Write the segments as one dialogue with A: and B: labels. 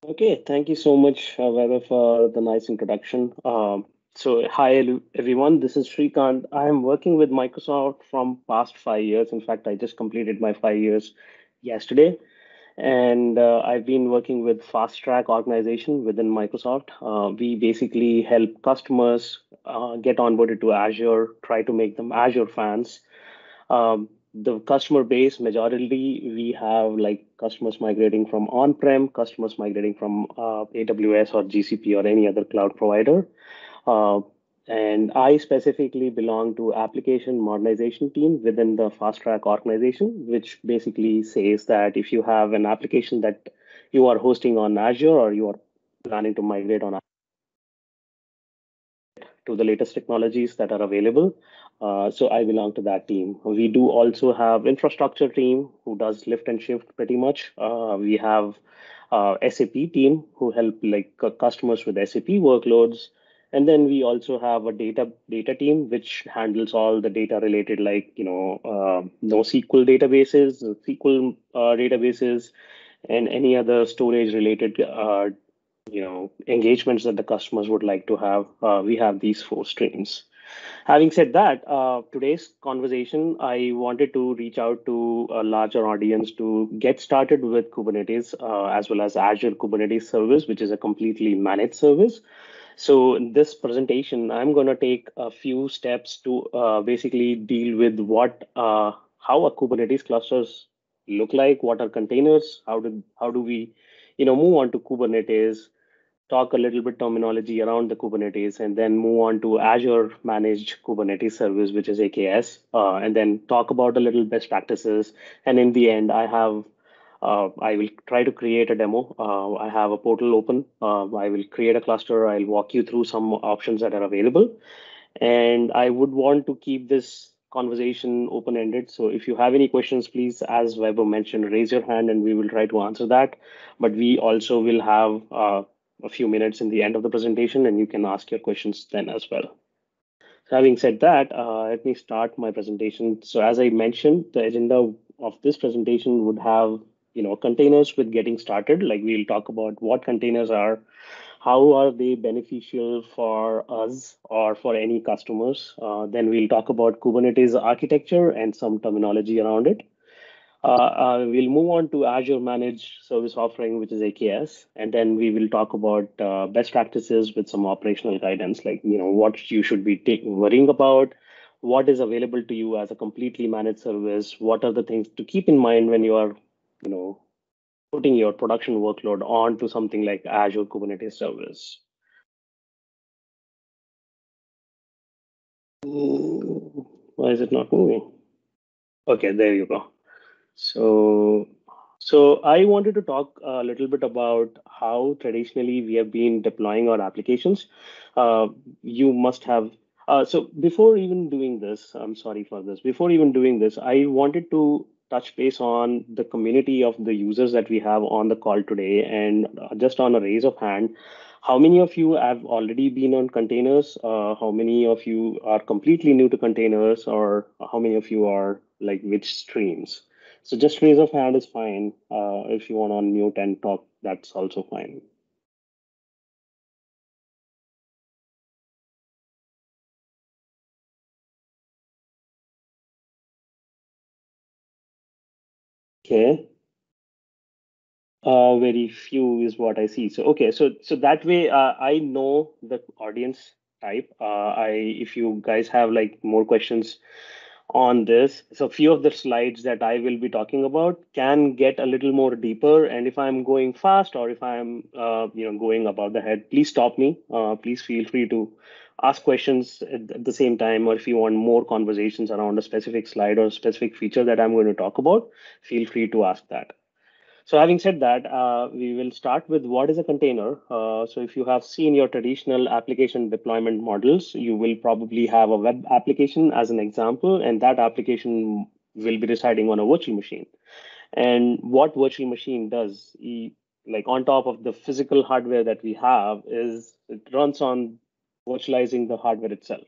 A: Okay, thank you so much, Vaibhav, for the nice introduction. Hi everyone, this is Srikant. I am working with Microsoft from past 5 years. In fact, I just completed my 5 years yesterday, and I've been working with Fast Track organization within Microsoft. We basically help customers get onboarded to Azure, try to make them Azure fans. The customer base, majority, we have like customers migrating from on-prem, customers migrating from AWS or GCP or any other cloud provider. Uh, and I specifically belong to application modernization team within the Fast Track organization, which basically says that if you have an application that you are hosting on Azure or you are planning to migrate on to the latest technologies that are available. So I belong to that team. We do also have infrastructure team who does lift and shift pretty much. We have SAP team who help like customers with SAP workloads. And then we also have a data team which handles all the data related, like NoSQL databases, SQL databases, and any other storage related engagements that the customers would like to have. We have these four streams. Having said that, today's conversation, I wanted to reach out to a larger audience to get started with Kubernetes, as well as Azure Kubernetes Service, which is a completely managed service. So in this presentation, I'm going to take a few steps to basically deal with how a Kubernetes clusters look like, what are containers, how do we move on to Kubernetes, talk a little bit terminology around the Kubernetes, and then move on to Azure Managed Kubernetes Service, which is AKS, and then talk about a little best practices. And in the end, I will try to create a demo. I have a portal open. I will create a cluster. I'll walk you through some options that are available. And I would want to keep this conversation open-ended. So if you have any questions, please, as Weber mentioned, raise your hand and we will try to answer that. But we also will have a few minutes in the end of the presentation and you can ask your questions then as well. So having said that, let me start my presentation. So as I mentioned, the agenda of this presentation would have, containers with getting started. Like we'll talk about what containers are, how are they beneficial for us or for any customers. Then we'll talk about Kubernetes architecture and some terminology around it. We'll move on to Azure Managed Service Offering, which is AKS, and then we will talk about best practices with some operational guidance, like what you should be worrying about, what is available to you as a completely managed service, what are the things to keep in mind when you are, you know, putting your production workload onto something like Azure Kubernetes Service. Why is it not moving? Okay, there you go. So, so I wanted to talk a little bit about how traditionally we have been deploying our applications. You must have. So before even doing this, I'm sorry for this. Before even doing this, I wanted to touch base on the community of the users that we have on the call today, and just on a raise of hand, how many of you have already been on containers? How many of you are completely new to containers, or how many of you are like which streams? So just raise of hand is fine. If you want to unmute and talk, that's also fine. Okay. Very few is what I see. So okay, so that way I know the audience type. If you guys have like more questions on this, so few of the slides that I will be talking about can get a little more deeper. And if I'm going fast or if I'm going above the head, please stop me. Please feel free to ask questions at the same time, or if you want more conversations around a specific slide or specific feature that I'm going to talk about, feel free to ask that. So having said that, we will start with what is a container. So if you have seen your traditional application deployment models, you will probably have a web application as an example, and that application will be residing on a virtual machine. And what virtual machine does, like on top of the physical hardware that we have, is it runs on virtualizing the hardware itself.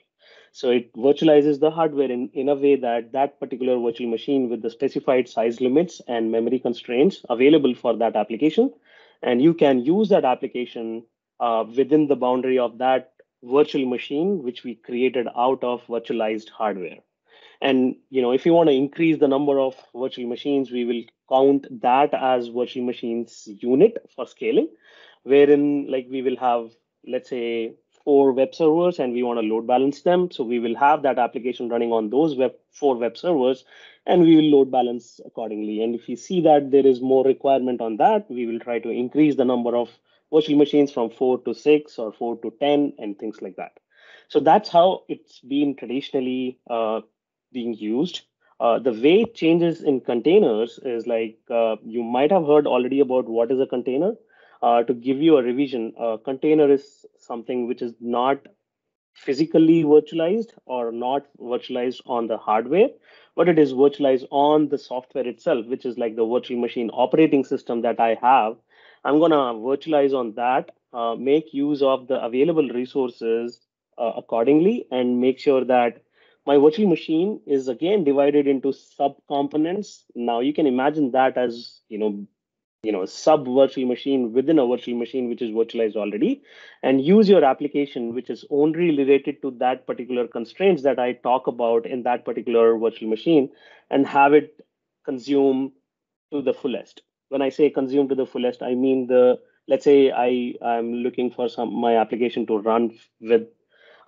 A: So it virtualizes the hardware in a way that that particular virtual machine with the specified size limits and memory constraints available for that application and you can use that application within the boundary of that virtual machine, which we created out of virtualized hardware. And if you want to increase the number of virtual machines, we will count that as virtual machines unit for scaling, wherein like we will have, let's say, 4 web servers and we want to load balance them. So we will have that application running on those 4 web servers, and we will load balance accordingly. And if we see that there is more requirement on that, we will try to increase the number of virtual machines from 4 to 6 or 4 to 10 and things like that. So that's how it's been traditionally being used. The way it changes in containers is like you might have heard already about what is a container. To give you a revision, a container is something which is not physically virtualized or not virtualized on the hardware, but it is virtualized on the software itself, which is like the virtual machine operating system that I have. I'm going to virtualize on that, make use of the available resources accordingly, and make sure that my virtual machine is again divided into sub components. Now you can imagine that as sub virtual machine within a virtual machine which is virtualized already, and use your application which is only related to that particular constraints that I talk about in that particular virtual machine, and have it consume to the fullest. When I say consume to the fullest, I mean the let's say I'm looking for my application to run with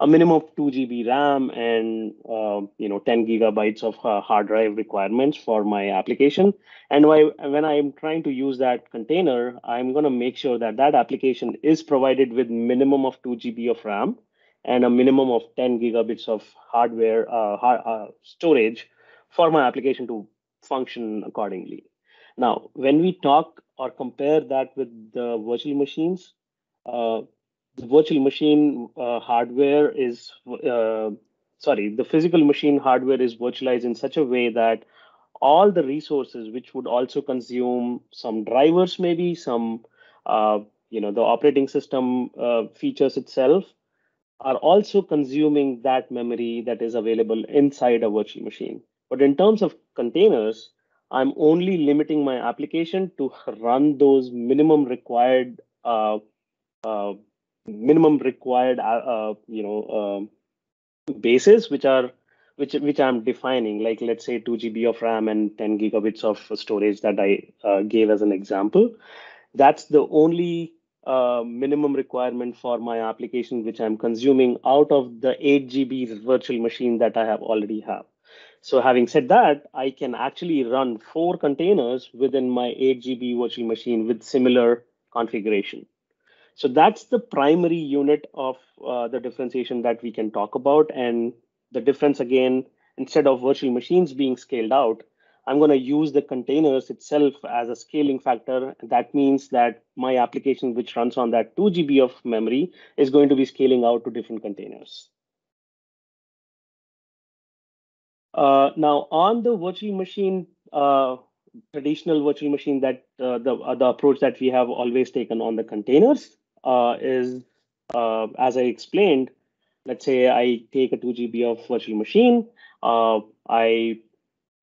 A: a minimum of 2 GB RAM and 10 gigabytes of hard drive requirements for my application. And when I'm trying to use that container, I'm going to make sure that that application is provided with minimum of 2 GB of RAM and a minimum of 10 gigabits of hardware storage for my application to function accordingly. Now, when we talk or compare that with the virtual machines, uh, the virtual machine hardware is the physical machine hardware is virtualized in such a way that all the resources which would also consume some drivers, maybe some the operating system features itself, are also consuming that memory that is available inside a virtual machine. But in terms of containers, I'm only limiting my application to run those uh, minimum required bases which I'm defining, like let's say 2 GB of RAM and 10 gigabits of storage that I gave as an example. That's the only minimum requirement for my application which I'm consuming out of the 8 GB virtual machine that I have already have. So having said that, I can actually run 4 containers within my 8 GB virtual machine with similar configuration. So that's the primary unit of the differentiation that we can talk about. And the difference again, instead of virtual machines being scaled out, I'm going to use the containers itself as a scaling factor. That means that my application, which runs on that 2 GB of memory, is going to be scaling out to different containers. Now, on the virtual machine, traditional virtual machine, that the approach that we have always taken on the containers is, as I explained, let's say I take a 2 GB of virtual machine. I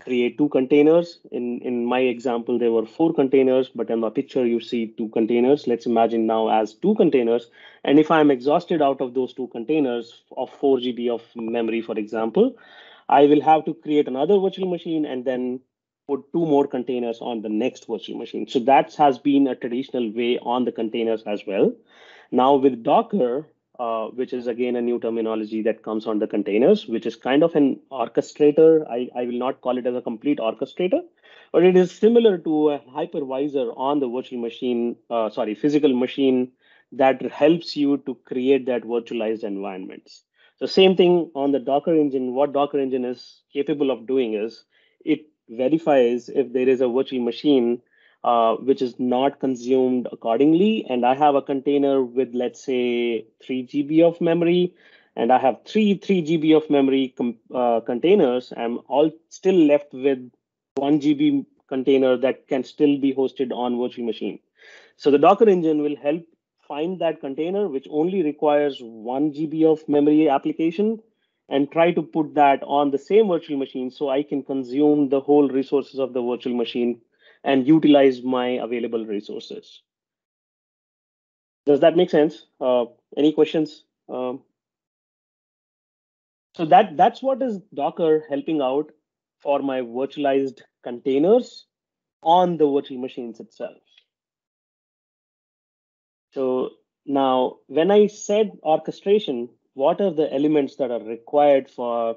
A: create 2 containers. In my example, there were 4 containers, but in the picture you see 2 containers. Let's imagine now as 2 containers. And if I'm exhausted out of those 2 containers of 4 GB of memory, for example, I will have to create another virtual machine and then put 2 more containers on the next virtual machine. So that has been a traditional way on the containers as well. Now with Docker, which is again a new terminology that comes on the containers, which is kind of an orchestrator. I will not call it as a complete orchestrator, but it is similar to a hypervisor on the virtual machine, physical machine, that helps you to create that virtualized environments. So same thing on the Docker engine. What Docker engine is capable of doing is it verifies if there is a virtual machine which is not consumed accordingly. And I have a container with, let's say, 3 GB of memory, and I have three GB of memory containers. I'm all still left with 1 GB container that can still be hosted on virtual machine. So the Docker engine will help find that container which only requires 1 GB of memory application and try to put that on the same virtual machine so I can consume the whole resources of the virtual machine and utilize my available resources. Does that make sense? Any questions? So that's what is Docker helping out for my virtualized containers on the virtual machines itself. So now, when I said orchestration, what are the elements that are required for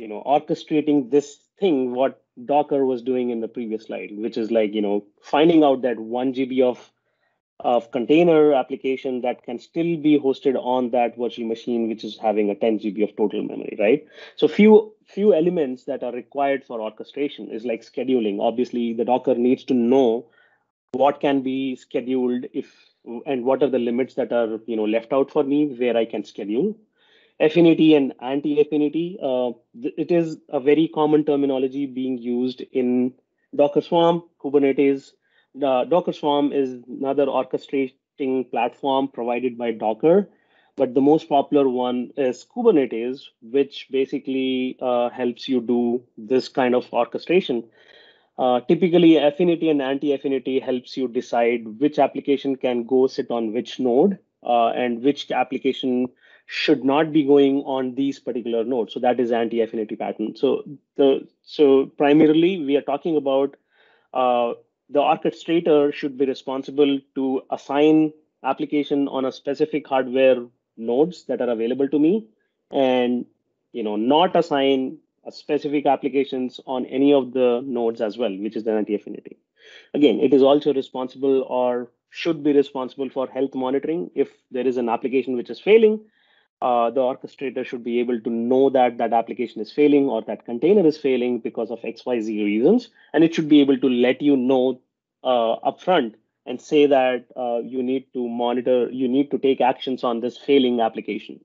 A: orchestrating this thing? What Docker was doing in the previous slide, which is like finding out that 1 GB of container application that can still be hosted on that virtual machine, which is having a 10 GB of total memory, right? So few elements that are required for orchestration is like scheduling. Obviously, the Docker needs to know what can be scheduled if and what are the limits that are left out for me where I can schedule. Affinity and anti-affinity. It is a very common terminology being used in Docker Swarm, Kubernetes. The Docker Swarm is another orchestrating platform provided by Docker, but the most popular one is Kubernetes, which basically helps you do this kind of orchestration. Typically, affinity and anti-affinity helps you decide which application can go sit on which node and which application should not be going on these particular nodes. So that is anti-affinity pattern. So primarily we are talking about uh, the orchestrator should be responsible to assign application on a specific hardware nodes that are available to me, and not assign a specific applications on any of the nodes as well, which is the anti-affinity. Again, it is also responsible or should be responsible for health monitoring. If there is an application which is failing, the orchestrator should be able to know that that application is failing or that container is failing because of XYZ reasons. And it should be able to let you know upfront and say that you need to monitor, you need to take actions on this failing application.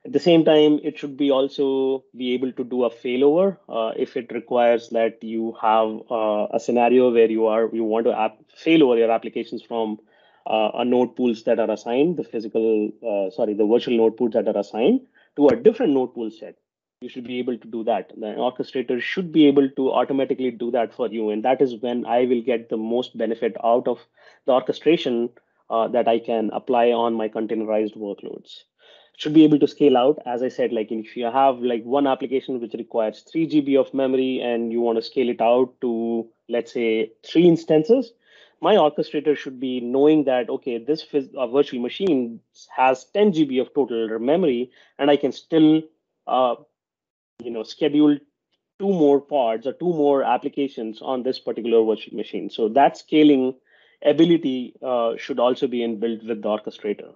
A: At the same time, it should be also be able to do a failover if it requires that you have a scenario where you want to failover your applications from a node pools that are assigned, the virtual node pools that are assigned to a different node pool set. You should be able to do that. The orchestrator should be able to automatically do that for you, and that is when I will get the most benefit out of the orchestration that I can apply on my containerized workloads. Should be able to scale out. As I said, like if you have like one application which requires 3 GB of memory and you want to scale it out to, let's say, 3 instances, my orchestrator should be knowing that, okay, this virtual machine has 10 GB of total memory, and I can still, uh, schedule two more pods or two more applications on this particular virtual machine. So that scaling ability should also be inbuilt with the orchestrator.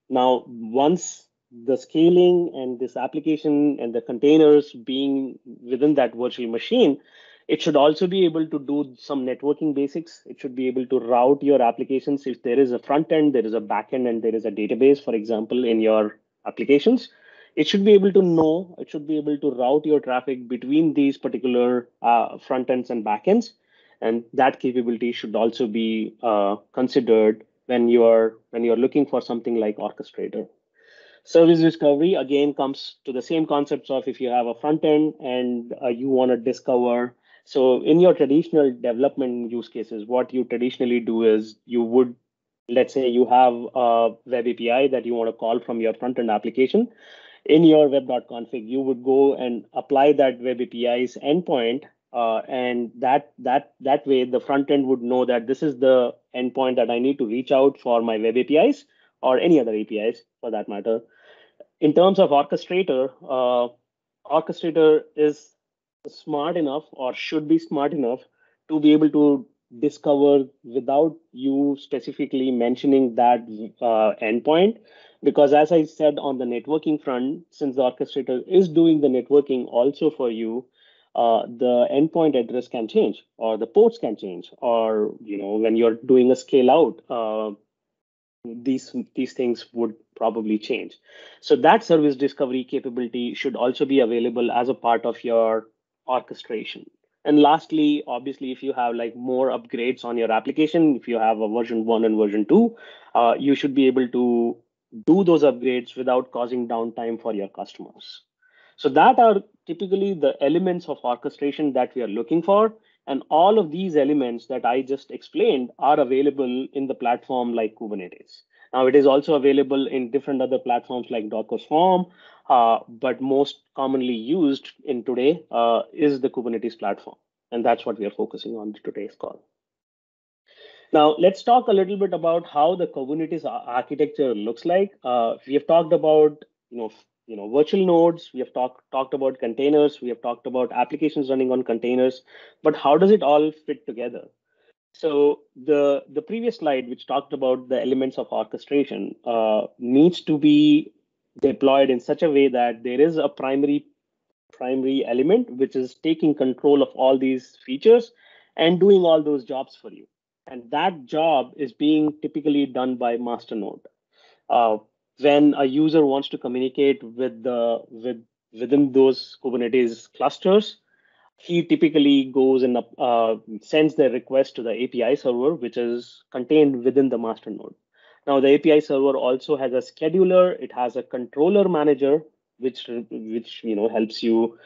A: Now, once the scaling and this application and the containers being within that virtual machine, it should also be able to do some networking basics. It should be able to route your applications. If there is a front end, there is a back end, and there is a database, for example, in your applications, it should be able to know, it should be able to route your traffic between these particular front ends and back ends. And that capability should also be considered when you're looking for something like orchestrator. Service discovery again comes to the same concepts of if you have a front end and you want to discover. So in your traditional development use cases, what you traditionally do is you would, let's say you have a web API that you want to call from your front end application. In your web.config, you would go and apply that web API's endpoint, and that way the front end would know that this is the endpoint that I need to reach out for my web APIs or any other APIs for that matter. In terms of orchestrator, orchestrator is smart enough or should be smart enough to be able to discover without you specifically mentioning that endpoint. Because as I said on the networking front, since the orchestrator is doing the networking also for you, the endpoint address can change or the ports can change, or when you're doing a scale out, these things would probably change. So that service discovery capability should also be available as a part of your orchestration. And lastly, obviously, if you have like more upgrades on your application, if you have a version 1 and version 2, you should be able to do those upgrades without causing downtime for your customers. So that are typically the elements of orchestration that we are looking for. And all of these elements that I just explained are available in the platform like Kubernetes. Now, it is also available in different other platforms like Docker Swarm, but most commonly used in today is the Kubernetes platform. And that's what we are focusing on today's call. Now, let's talk a little bit about how the Kubernetes architecture looks like. We have talked about, virtual nodes. We have talked about containers. We have talked about applications running on containers. But how does it all fit together? So the previous slide, which talked about the elements of orchestration, needs to be deployed in such a way that there is a primary element which is taking control of all these features and doing all those jobs for you. And that job is being typically done by master node. When a user wants to communicate within those Kubernetes clusters, he typically goes and sends the request to the API server, which is contained within the master node. Now, the API server also has a scheduler. It has a controller manager, which helps you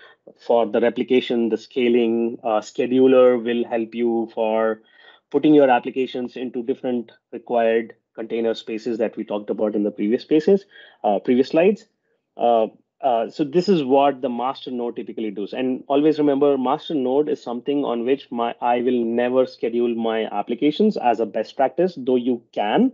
A: for the replication, the scaling. Scheduler will help you for putting your applications into different required container spaces that we talked about in the previous slides. So this is what the master node typically does. And always remember, master node is something on which I will never schedule my applications as a best practice, though you can.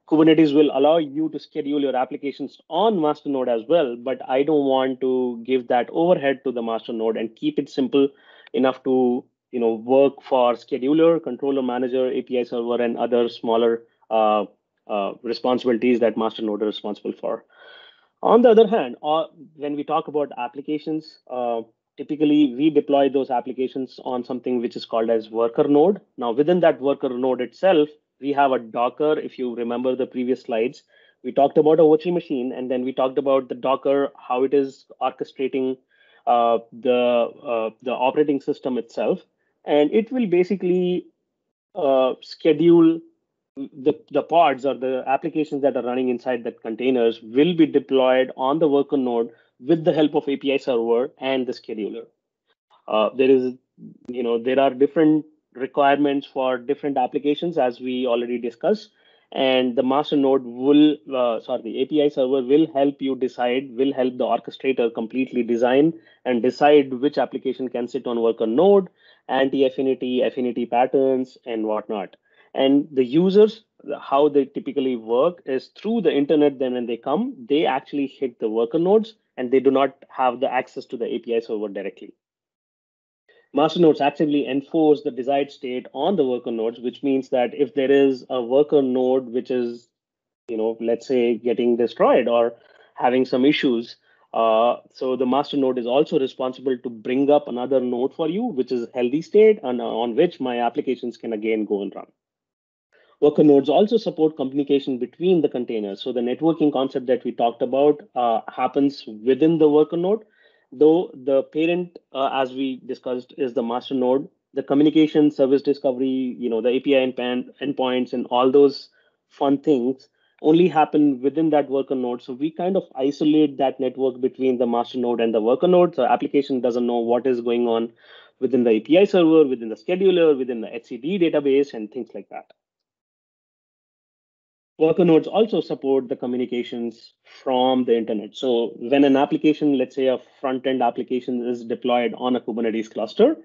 A: Kubernetes will allow you to schedule your applications on master node as well, but I don't want to give that overhead to the master node and keep it simple enough to work for scheduler, controller manager, API server, and other smaller responsibilities that master node is responsible for. On the other hand, when we talk about applications, typically we deploy those applications on something which is called as worker node. Now, within that worker node itself, we have a Docker. If you remember the previous slides, we talked about a virtual machine, and then we talked about the Docker, how it is orchestrating the operating system itself. And it will basically schedule the pods or the applications that are running inside the containers will be deployed on the worker node with the help of API server and the scheduler. There are different requirements for different applications, as we already discussed, and the master node the API server will help the orchestrator completely design and decide which application can sit on worker node, affinity patterns, and whatnot. And the users, how they typically work is through the internet. Then when they come, they actually hit the worker nodes and they do not have the access to the API server directly. Master nodes actively enforce the desired state on the worker nodes, which means that if there is a worker node which is, let's say, getting destroyed or having some issues, so the master node is also responsible to bring up another node for you, which is healthy state and on which my applications can again go and run. Worker nodes also support communication between the containers. So the networking concept that we talked about happens within the worker node, though the parent, as we discussed, is the master node. The communication, service discovery, the API endpoints, and all those fun things only happen within that worker node. So we kind of isolate that network between the master node and the worker node. So application doesn't know what is going on within the API server, within the scheduler, within the etcd database, and things like that. Worker nodes also support the communications from the internet. So when an application, let's say a front-end application is deployed on a Kubernetes cluster,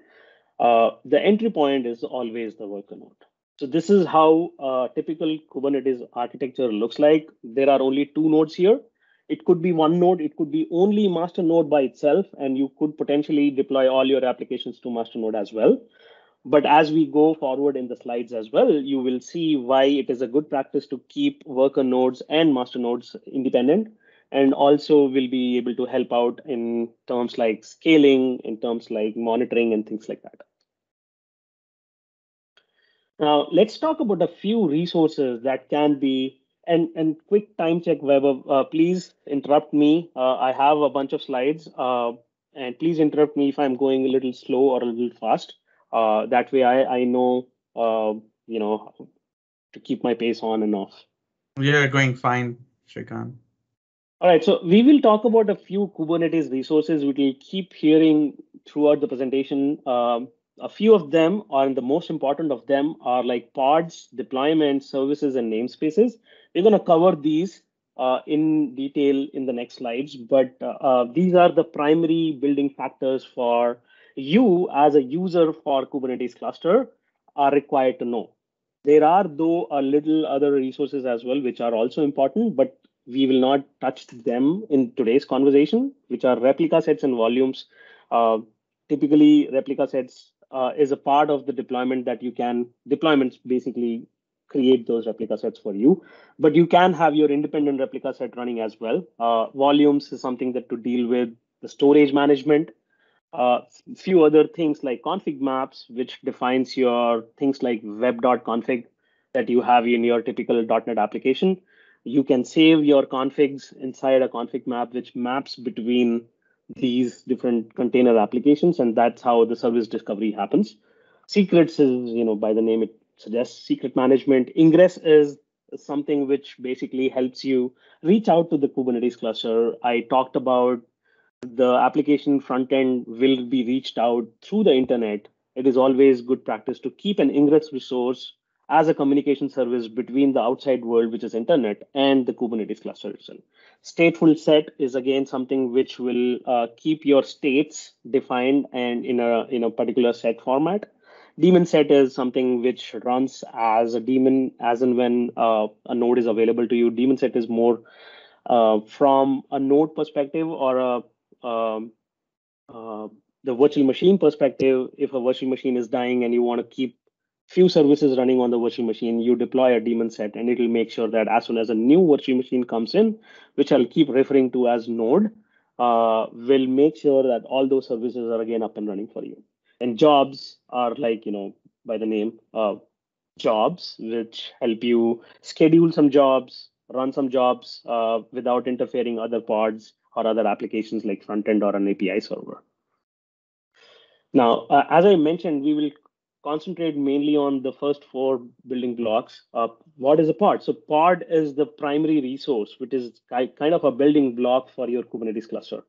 A: the entry point is always the worker node. So this is how typical Kubernetes architecture looks like. There are only two nodes here. It could be one node. It could be only master node by itself, and you could potentially deploy all your applications to master node as well. But as we go forward in the slides as well, you will see why it is a good practice to keep worker nodes and master nodes independent, and also will be able to help out in terms like scaling, in terms like monitoring, and things like that. Now, let's talk about a few resources that can be, and quick time check, Weber, please interrupt me. I have a bunch of slides, and please interrupt me if I'm going a little slow or a little fast. That way I know, to keep my pace on and off.
B: You're going fine, Srikant.
A: All right, so we will talk about a few Kubernetes resources which we'll keep hearing throughout the presentation. A few of them, or the most important of them, are like pods, deployments, services, and namespaces. We're going to cover these in detail in the next slides, but these are the primary building factors for you as a user for Kubernetes cluster are required to know. There are, though, a little other resources as well, which are also important, but we will not touch them in today's conversation, which are replica sets and volumes. Uh, Typically, replica sets is a part of the deployment that you can, deployments basically create those replica sets for you, but you can have your independent replica set running as well. Volumes is something that to deal with the storage management, few other things like config maps, which defines your things like web.config that you have in your typical .NET application. You can save your configs inside a config map, which maps between these different container applications, and that's how the service discovery happens. Secrets is, by the name it suggests, secret management. Ingress is something which basically helps you reach out to the Kubernetes cluster. I talked about the application front end will be reached out through the internet. It is always good practice to keep an ingress resource as a communication service between the outside world, which is internet, and the Kubernetes cluster itself. Stateful set is again something which will keep your states defined and in a particular set format. Daemon set is something which runs as a daemon as and when a node is available to you. Daemon set is more from a node perspective or um, uh, the virtual machine perspective. If a virtual machine is dying and you want to keep few services running on the virtual machine, you deploy a daemon set, and it will make sure that as soon as a new virtual machine comes in, which I'll keep referring to as node, will make sure that all those services are again up and running for you. And jobs are like, by the name, jobs, which help you schedule some jobs, run some jobs without interfering other pods or other applications like front end or an API server. Now, as I mentioned, we will concentrate mainly on the first four building blocks. What is a pod? So pod is the primary resource, which is kind of a building block for your Kubernetes cluster.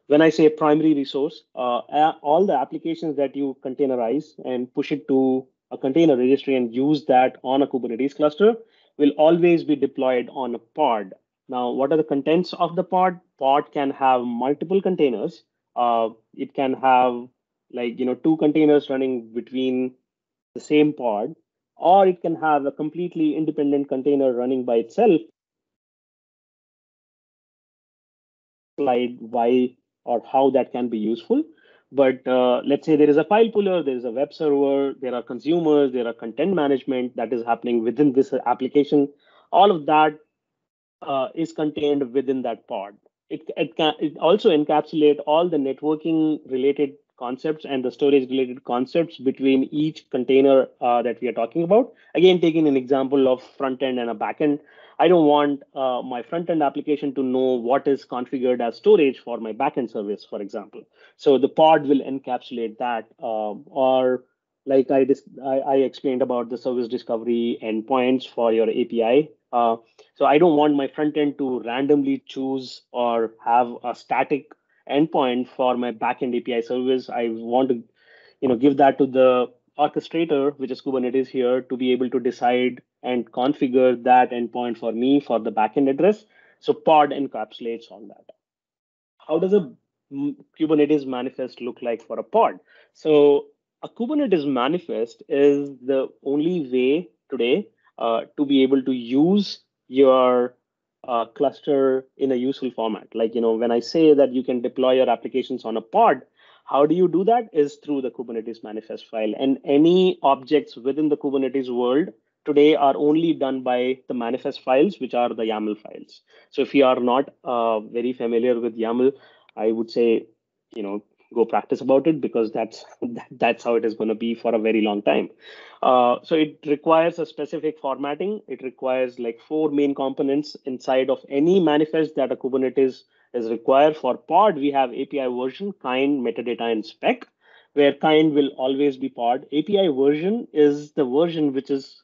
A: When I say primary resource, all the applications that you containerize and push it to a container registry and use that on a Kubernetes cluster will always be deployed on a pod. Now, what are the contents of the pod? Pod can have multiple containers. It can have like two containers running between the same pod, or it can have a completely independent container running by itself. Slide why or how that can be useful. But let's say there is a file puller, there is a web server, there are consumers, there are content management that is happening within this application. All of that is contained within that pod. It also encapsulate all the networking related concepts and the storage related concepts between each container that we are talking about. Again, taking an example of front end and a back end. I don't want my front end application to know what is configured as storage for my backend service, for example. So the pod will encapsulate that, or like I explained about the service discovery endpoints for your API. So I don't want my front end to randomly choose or have a static endpoint for my backend API service. I want to, give that to the orchestrator, which is Kubernetes here, to be able to decide and configure that endpoint for me for the backend address. So pod encapsulates all that. How does a Kubernetes manifest look like for a pod? So a Kubernetes manifest is the only way today to be able to use your cluster in a useful format. Like, when I say that you can deploy your applications on a pod, how do you do that is through the Kubernetes manifest file. And any objects within the Kubernetes world today are only done by the manifest files, which are the YAML files. So if you are not very familiar with YAML, I would say, go practice about it, because that's how it is going to be for a very long time. So it requires a specific formatting. It requires like four main components inside of any manifest that a Kubernetes is required. For pod, we have API version, kind, metadata, and spec, where kind will always be pod. API version is the version which is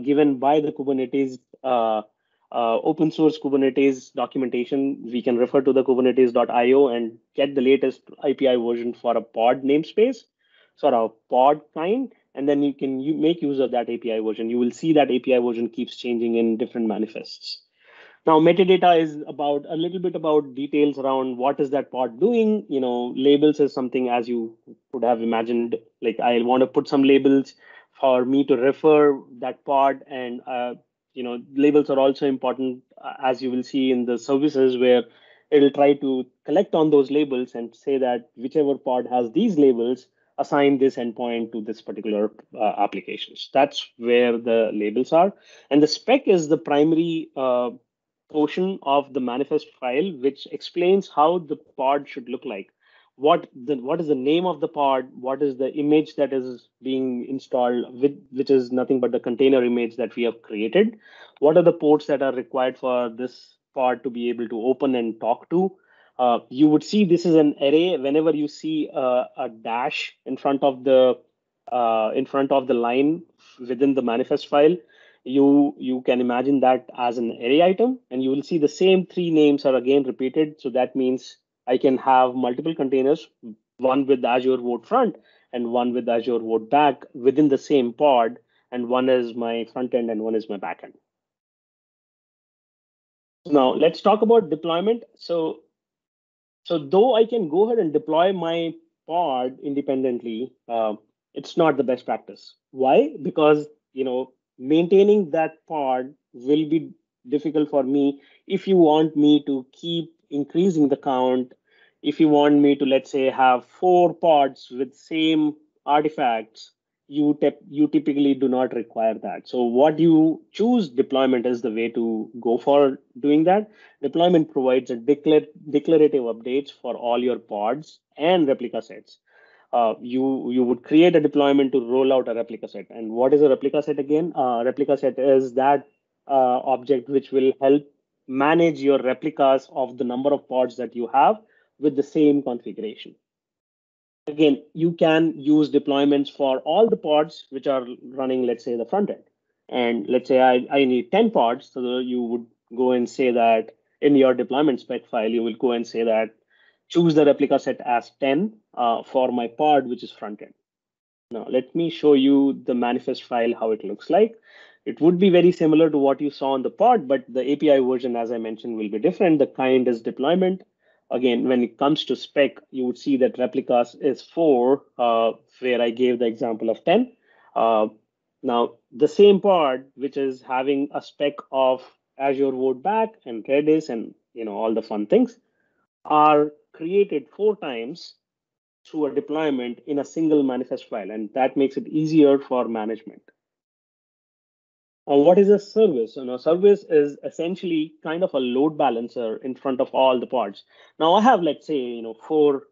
A: given by the Kubernetes open source Kubernetes documentation. We can refer to the kubernetes.io and get the latest API version for a pod namespace. sort of pod kind, and then you can make use of that API version. You will see that API version keeps changing in different manifests. Now, metadata is about a little bit about details around what is that pod doing. Labels is something, as you could have imagined, like I want to put some labels for me to refer that pod, and labels are also important, as you will see in the services, where it'll try to collect on those labels and say that whichever pod has these labels, assign this endpoint to this particular applications. That's where the labels are, and the spec is the primary portion of the manifest file, which explains how the pod should look like. What is the name of the pod? What is the image that is being installed, which is nothing but the container image that we have created? What are the ports that are required for this pod to be able to open and talk to? You would see this is an array. Whenever you see a dash in front of the line within the manifest file, you can imagine that as an array item, and you will see the same three names are again repeated. So that means I can have multiple containers, one with Azure Vote Front and one with Azure Vote Back within the same pod, and one is my front end and one is my back end. Now let's talk about deployment. So though I can go ahead and deploy my pod independently, it's not the best practice. Why? Because maintaining that pod will be difficult for me. If you want me to keep increasing the count, if you want me to, let's say, have 4 pods with same artifacts, you typically do not require that. So what you choose, deployment is the way to go for doing that. Deployment provides a declarative updates for all your pods and replica sets. You would create a deployment to roll out a replica set. And what is a replica set again? Replica set is that object which will help manage your replicas of the number of pods that you have with the same configuration. Again, you can use deployments for all the pods which are running, let's say, the front end. And let's say I need 10 pods, so you would go and say that in your deployment spec file, you will go and say that choose the replica set as 10 for my pod, which is front end. Now, let me show you the manifest file, how it looks like. It would be very similar to what you saw on the pod, but the API version, as I mentioned, will be different. The kind is deployment. Again, when it comes to spec, you would see that replicas is 4, where I gave the example of 10. Now, the same pod, which is having a spec of Azure Vote Back and Redis and all the fun things, are created 4 times through a deployment in a single manifest file, and that makes it easier for management. What is a service? A service is essentially kind of a load balancer in front of all the pods. Now I have, let's say, 4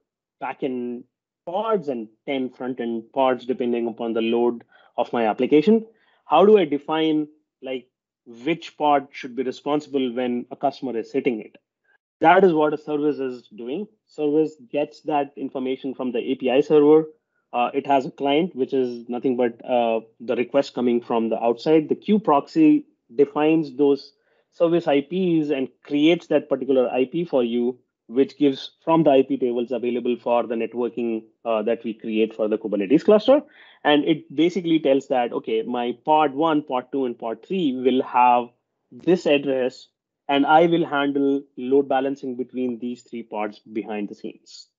A: backend pods and 10 front-end pods, depending upon the load of my application. How do I define like which pod should be responsible when a customer is hitting it? That is what a service is doing. Service gets that information from the API server. It has a client, which is nothing but the request coming from the outside. The queue proxy defines those service IPs and creates that particular IP for you, which gives from the IP tables available for the networking that we create for the Kubernetes cluster. And it basically tells that, okay, my pod 1, pod 2, and pod 3 will have this address, and I will handle load balancing between these 3 pods behind the scenes.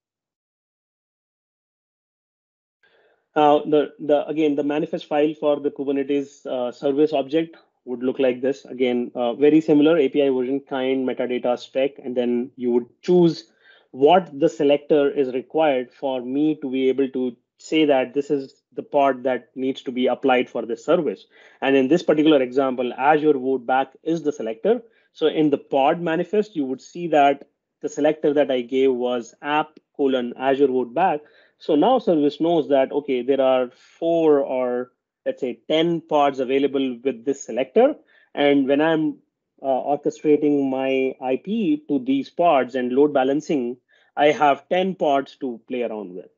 A: Again, the manifest file for the Kubernetes service object would look like this. Again, very similar API version, kind, metadata, spec, and then you would choose what the selector is required for me to be able to say that this is the pod that needs to be applied for this service. And in this particular example, Azure Vote Back is the selector. So in the pod manifest, you would see that the selector that I gave was app:\Azure Vote Back. So now service knows that, okay, there are 4 or let's say 10 pods available with this selector. And when I'm orchestrating my IP to these pods and load balancing, I have 10 pods to play around with.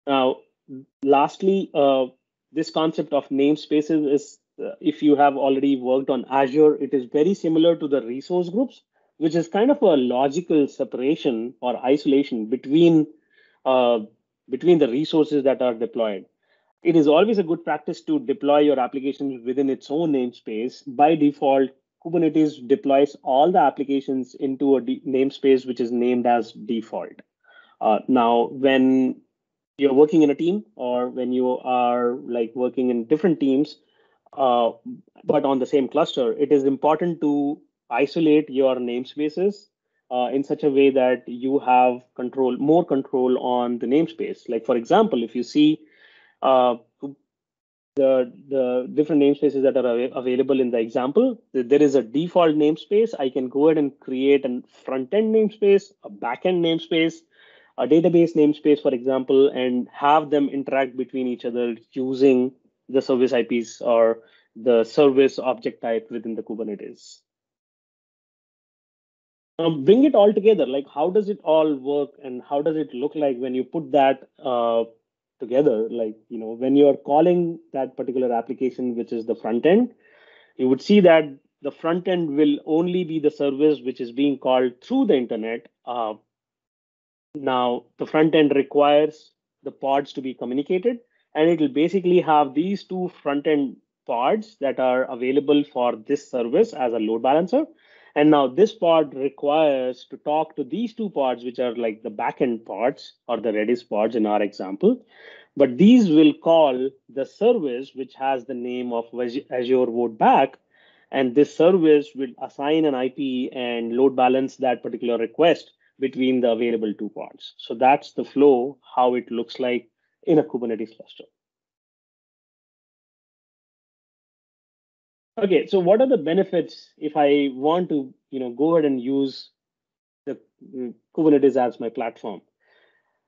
A: Now, lastly, this concept of namespaces is, if you have already worked on Azure, it is very similar to the resource groups, which is kind of a logical separation or isolation between between the resources that are deployed. It is always a good practice to deploy your applications within its own namespace. By default, Kubernetes deploys all the applications into a namespace which is named as default. Now, when you're working in a team or when you are like working in different teams, uh, but on the same cluster, it is important to isolate your namespaces in such a way that you have more control on the namespace. Like for example, if you see uh, the different namespaces that are available in the example, there is a default namespace. I can go ahead and create a front-end namespace, a back-end namespace, a database namespace, for example, and have them interact between each other using the service IPs or the service object type within the Kubernetes. Bring it all together. Like, how does it all work, and how does it look like when you put that together? Like, when you're calling that particular application, which is the front end, you would see that the front end will only be the service which is being called through the internet. Now, the front end requires the pods to be communicated, and it will basically have these two front end pods that are available for this service as a load balancer. And now this pod requires to talk to these two pods, which are like the backend pods or the Redis pods in our example. But these will call the service which has the name of Azure Vote Back. And this service will assign an IP and load balance that particular request between the available two pods. So that's the flow, how it looks like in a Kubernetes cluster. Okay, so what are the benefits if I want to, go ahead and use the Kubernetes as my platform?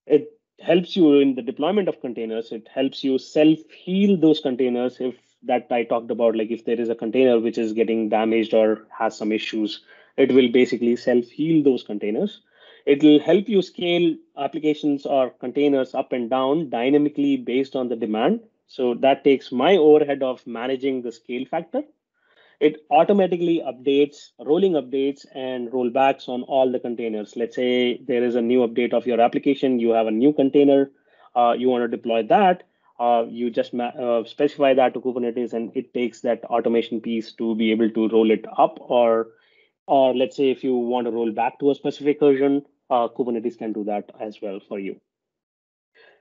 A: It helps you in the deployment of containers. It helps you self-heal those containers if that I talked about, like if there is a container which is getting damaged or has some issues, it will basically self-heal those containers. It will help you scale applications or containers up and down dynamically based on the demand. So that takes my overhead of managing the scale factor. It automatically updates, rolling updates and rollbacks on all the containers. Let's say there is a new update of your application, you have a new container, you want to deploy that. You just specify that to Kubernetes, and it takes that automation piece to be able to roll it up. Or let's say if you want to roll back to a specific version, Kubernetes can do that as well for you.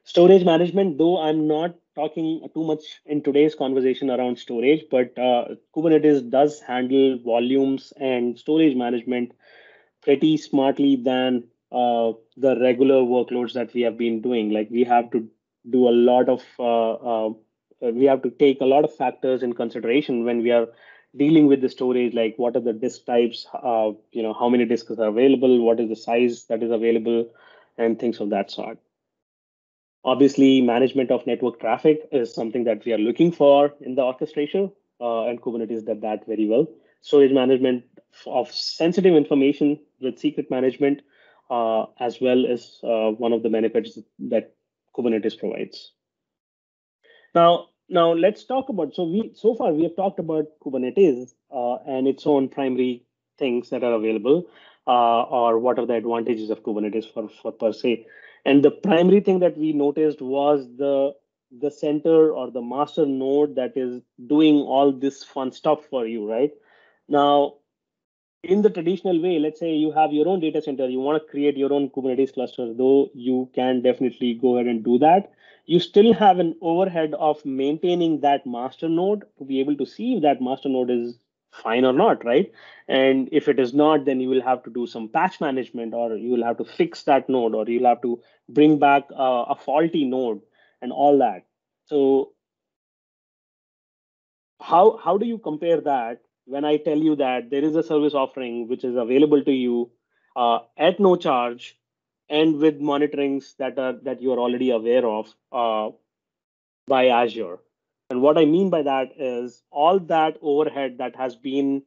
A: Storage management, though I'm not talking too much in today's conversation around storage, but Kubernetes does handle volumes and storage management pretty smartly than the regular workloads that we have been doing. Like we have to do a lot of, we have to take a lot of factors in consideration when we are dealing with the storage, like what are the disk types, how many disks are available, what is the size that is available, and things of that sort. Obviously, management of network traffic is something that we are looking for in the orchestration, and Kubernetes did that very well. Storage management of sensitive information with secret management, as well as one of the benefits that Kubernetes provides. Now let's talk about. So far we have talked about Kubernetes and its own primary things that are available, or what are the advantages of Kubernetes for per se. And the primary thing that we noticed was the center or the master node that is doing all this fun stuff for you, right? Now, in the traditional way, let's say you have your own data center, you want to create your own Kubernetes cluster, though you can definitely go ahead and do that. You still have an overhead of maintaining that master node to be able to see if that master node is fine or not, right? And if it is not, then you will have to do some patch management, or you will have to fix that node, or you'll have to bring back a faulty node and all that. So how do you compare that when I tell you that there is a service offering which is available to you at no charge and with monitorings that you are already aware of by Azure? And what I mean by that is all that overhead that has been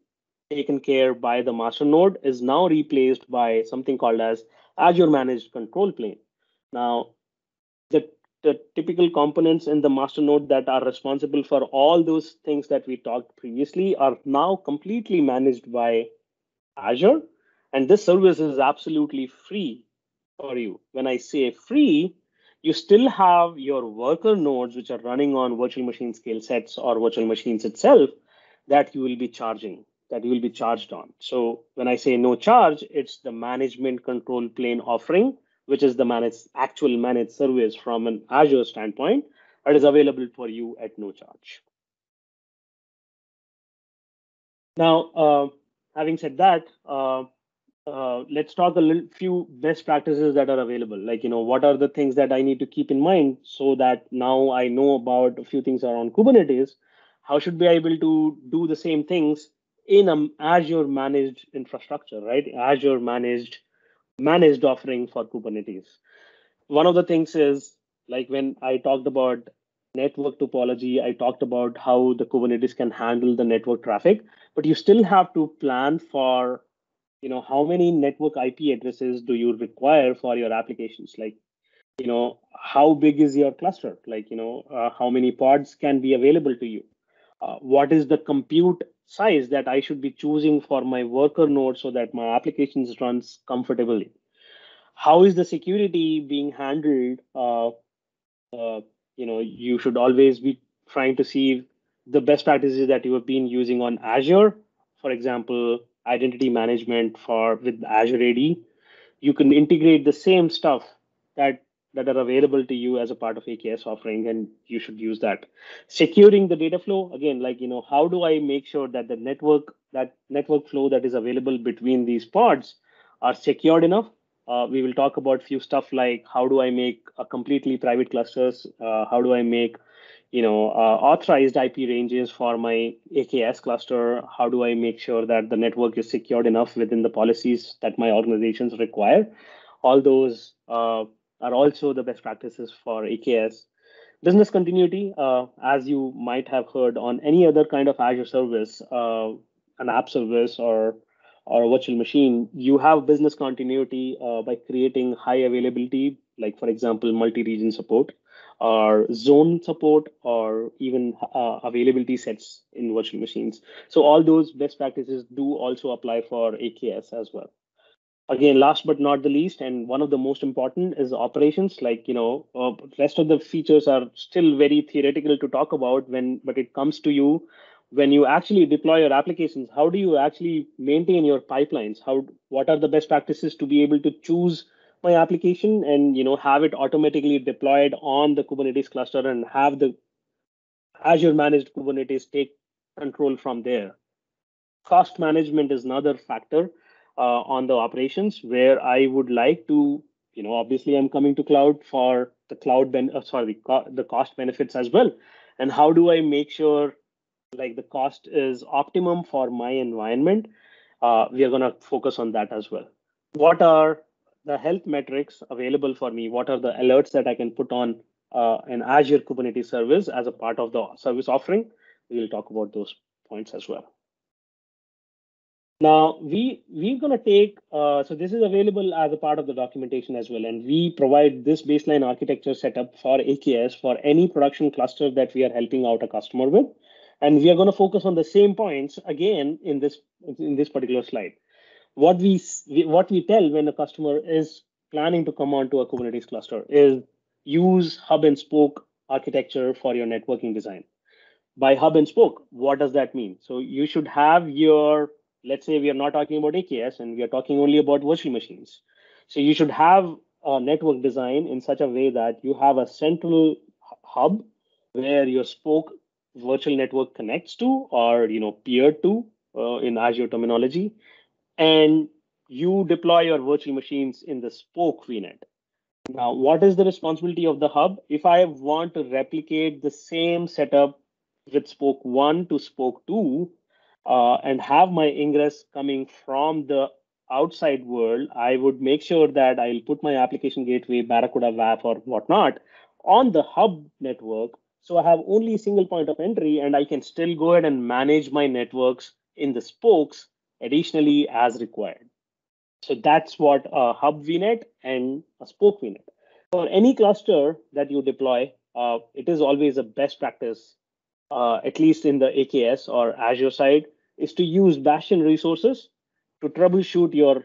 A: taken care by the master node is now replaced by something called as Azure Managed Control Plane. Now, the the typical components in the master node that are responsible for all those things that we talked previously are now completely managed by Azure. And this service is absolutely free for you. When I say free, You still have your worker nodes, which are running on virtual machine scale sets or virtual machines itself, that you will be charging, that you will be charged on. So when I say no charge, it's the management control plane offering, which is the actual managed service from an Azure standpoint, that is available for you at no charge. Now, having said that, let's talk a few best practices that are available. Like, what are the things that I need to keep in mind so that now I know about a few things around Kubernetes? How should be able to do the same things in an Azure managed infrastructure, right? Azure managed offering for Kubernetes. One of the things is, like, when I talked about network topology, I talked about how the Kubernetes can handle the network traffic, but you still have to plan for, how many network IP addresses do you require for your applications? Like, how big is your cluster? Like, how many pods can be available to you? What is the compute size that I should be choosing for my worker node so that my applications runs comfortably? How is the security being handled? You should always be trying to see the best practices that you have been using on Azure. For example, identity management for with Azure AD. You can integrate the same stuff that are available to you as a part of AKS offering, and you should use that. Securing the data flow, again, like, how do I make sure that that network flow that is available between these pods are secured enough? We will talk about few stuff like how do I make a completely private clusters? How do I make authorized IP ranges for my AKS cluster? How do I make sure that the network is secured enough within the policies that my organizations require? All those are also the best practices for AKS. Business continuity, as you might have heard on any other kind of Azure service, an app service or a virtual machine, you have business continuity by creating high availability, like, for example, multi-region support or zone support or even availability sets in virtual machines. So all those best practices do also apply for AKS as well. Again, last but not the least, and one of the most important is operations. Like, rest of the features are still very theoretical to talk about but it comes to you when you actually deploy your applications. How do you actually maintain your pipelines? What are the best practices to be able to choose my application and, have it automatically deployed on the Kubernetes cluster and have the Azure managed Kubernetes take control from there? Cost management is another factor on the operations where I would like to, obviously I'm coming to cloud for the the cost benefits as well. And how do I make sure like the cost is optimum for my environment? We are going to focus on that as well. What are the health metrics available for me? What are the alerts that I can put on an Azure Kubernetes service as a part of the service offering? We will talk about those points as well. Now we're gonna take so this is available as a part of the documentation as well, and we provide this baseline architecture setup for AKS for any production cluster that we are helping out a customer with, and we are going to focus on the same points again in this particular slide. What we tell when a customer is planning to come onto a Kubernetes cluster is use hub and spoke architecture for your networking design. By hub and spoke, what does that mean? So you should have your, let's say we are not talking about AKS and we are talking only about virtual machines. So you should have a network design in such a way that you have a central hub where your spoke virtual network connects to, or peer to in Azure terminology, and you deploy your virtual machines in the spoke VNet. Now, what is the responsibility of the hub? If I want to replicate the same setup with spoke 1 to spoke 2 and have my ingress coming from the outside world, I would make sure that I'll put my application gateway, Barracuda WAF, or whatnot on the hub network. So I have only a single point of entry, and I can still go ahead and manage my networks in the spokes additionally as required. So that's what a hub VNet and a spoke VNet. For any cluster that you deploy, it is always a best practice, at least in the AKS or Azure side, is to use Bastion resources to troubleshoot your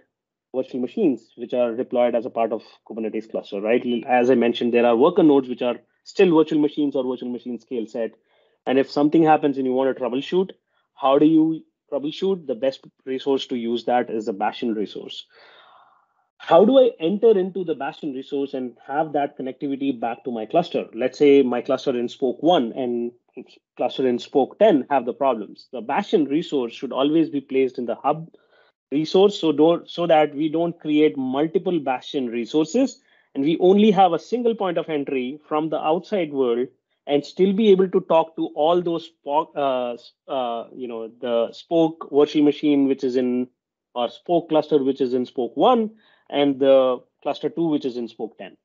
A: virtual machines which are deployed as a part of Kubernetes cluster, right? As I mentioned, there are worker nodes which are still virtual machines or virtual machine scale set. And if something happens and you want to troubleshoot, how do you troubleshoot? The best resource to use that is the Bastion resource. How do I enter into the Bastion resource and have that connectivity back to my cluster? Let's say my cluster in Spoke 1 and cluster in Spoke 10 have the problems. The Bastion resource should always be placed in the hub resource so that we don't create multiple Bastion resources and we only have a single point of entry from the outside world and still be able to talk to all those the Spoke virtual machine which is in or Spoke cluster which is in Spoke 1 and the cluster 2 which is in Spoke 10.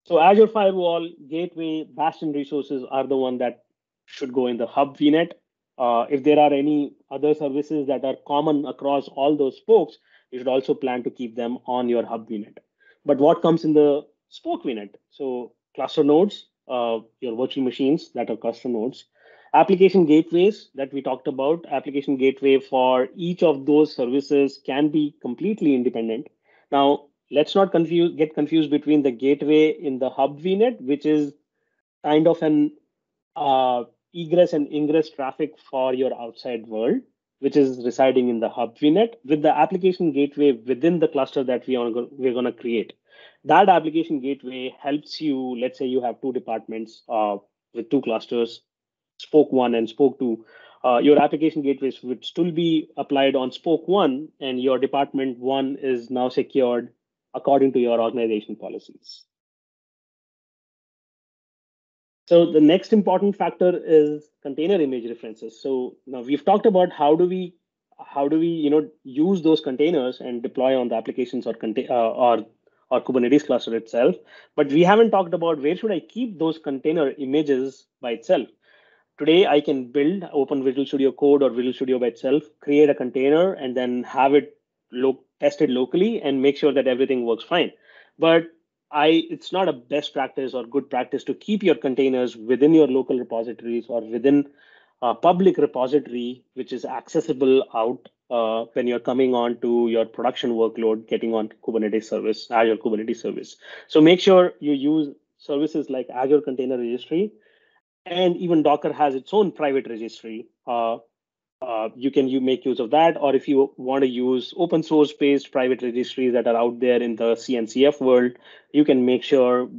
A: So Azure Firewall, Gateway, Bastion resources are the one that should go in the hub VNet. If there are any other services that are common across all those spokes, you should also plan to keep them on your hub VNet. But what comes in the spoke VNet? So cluster nodes, your virtual machines that are cluster nodes, application gateways that we talked about. Application gateway for each of those services can be completely independent. Now, let's not get confused between the gateway in the hub VNet, which is kind of an egress and ingress traffic for your outside world, which is residing in the hub VNet, with the application gateway within the cluster that we're going to create. That application gateway helps you. Let's say you have two departments with two clusters, Spoke 1 and Spoke 2. Your application gateways would still be applied on Spoke 1, and your department 1 is now secured according to your organization policies. So the next important factor is container image references. So now we've talked about how do we use those containers and deploy on the applications or Kubernetes cluster itself. But we haven't talked about where should I keep those container images by itself. Today, I can build open Visual Studio Code or Visual Studio by itself, create a container, and then have it tested locally and make sure that everything works fine. But it's not a best practice or good practice to keep your containers within your local repositories or within a public repository, which is accessible out when you're coming on to your production workload, getting on Kubernetes service, Azure Kubernetes service. So make sure you use services like Azure Container Registry, and even Docker has its own private registry. You make use of that, or if you want to use open source based private registries that are out there in the CNCF world, you can make sure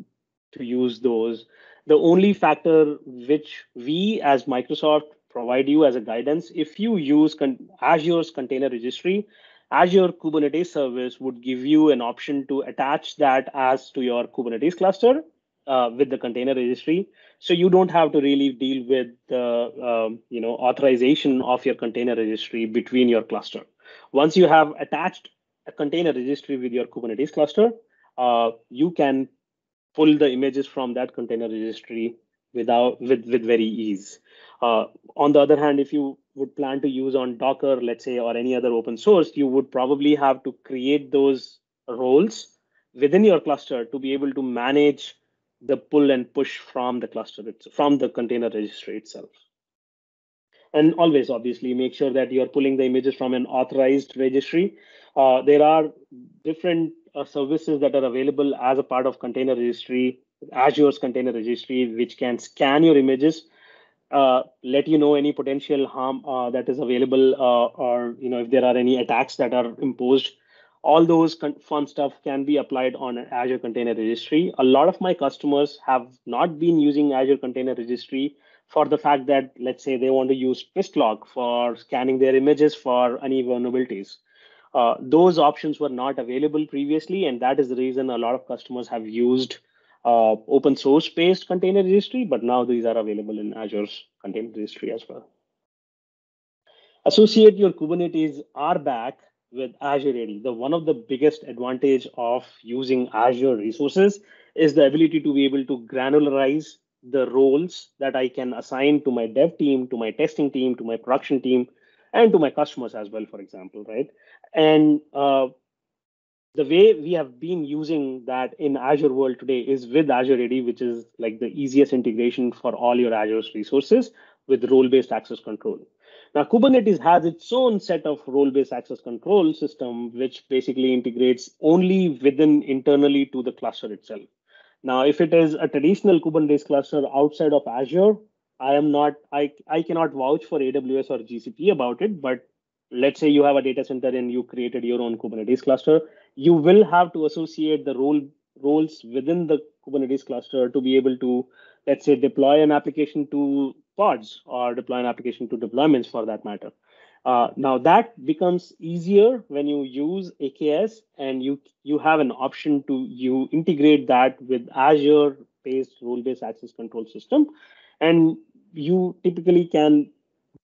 A: to use those. The only factor which we as Microsoft provide you as a guidance, if you use Azure's container registry, Azure Kubernetes Service would give you an option to attach that as to your Kubernetes cluster with the container registry. So you don't have to really deal with the authorization of your container registry between your cluster. Once you have attached a container registry with your Kubernetes cluster, you can pull the images from that container registry with very ease. On the other hand, if you would plan to use on Docker, let's say, or any other open source, you would probably have to create those roles within your cluster to be able to manage the pull and push from the cluster, from the container registry itself. And always, obviously, make sure that you're pulling the images from an authorized registry. There are different services that are available as a part of container registry, Azure's container registry, which can scan your images, let you know any potential harm that is available, or if there are any attacks that are imposed. All those fun stuff can be applied on an Azure Container Registry. A lot of my customers have not been using Azure Container Registry for the fact that, let's say, they want to use Twistlog for scanning their images for any vulnerabilities. Those options were not available previously, and that is the reason a lot of customers have used open source based container registry, but now these are available in Azure's container registry as well. Associate your Kubernetes RBAC with Azure AD. One of the biggest advantage of using Azure resources is the ability to be able to granularize the roles that I can assign to my dev team, to my testing team, to my production team, and to my customers as well, for example, right? And the way we have been using that in Azure world today is with Azure AD, which is like the easiest integration for all your Azure's resources with role-based access control. Now, Kubernetes has its own set of role-based access control system, which basically integrates only within internally to the cluster itself. Now, if it is a traditional Kubernetes cluster outside of Azure, I cannot vouch for AWS or GCP about it, but let's say you have a data center and you created your own Kubernetes cluster, you will have to associate the roles within the Kubernetes cluster to be able to, let's say, deploy an application to pods or deploy an application to deployments for that matter. Now that becomes easier when you use AKS and you have an option to you integrate that with Azure-based role-based access control system, and you typically can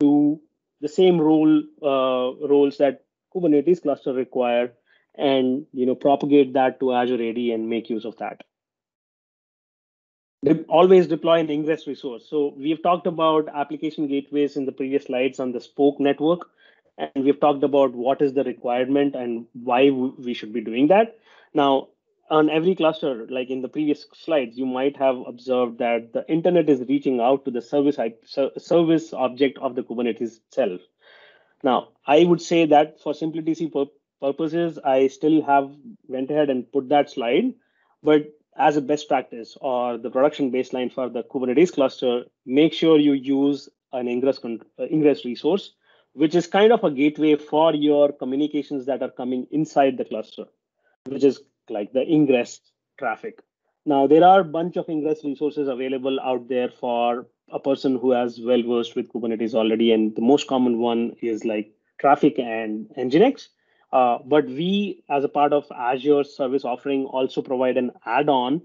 A: do the same roles that Kubernetes cluster require, and propagate that to Azure AD and make use of that. Always deploy an ingress resource. So we've talked about application gateways in the previous slides on the spoke network, and we've talked about what is the requirement and why we should be doing that. Now, on every cluster, like in the previous slides, you might have observed that the internet is reaching out to the service object of the Kubernetes itself. Now, I would say that for simplicity purposes, I still have went ahead and put that slide, but as a best practice or the production baseline for the Kubernetes cluster, make sure you use an ingress resource, which is kind of a gateway for your communications that are coming inside the cluster, which is like the ingress traffic. Now, there are a bunch of ingress resources available out there for a person who has well versed with Kubernetes already. And the most common one is like Traffic and Nginx. But we, as a part of Azure service offering, also provide an add-on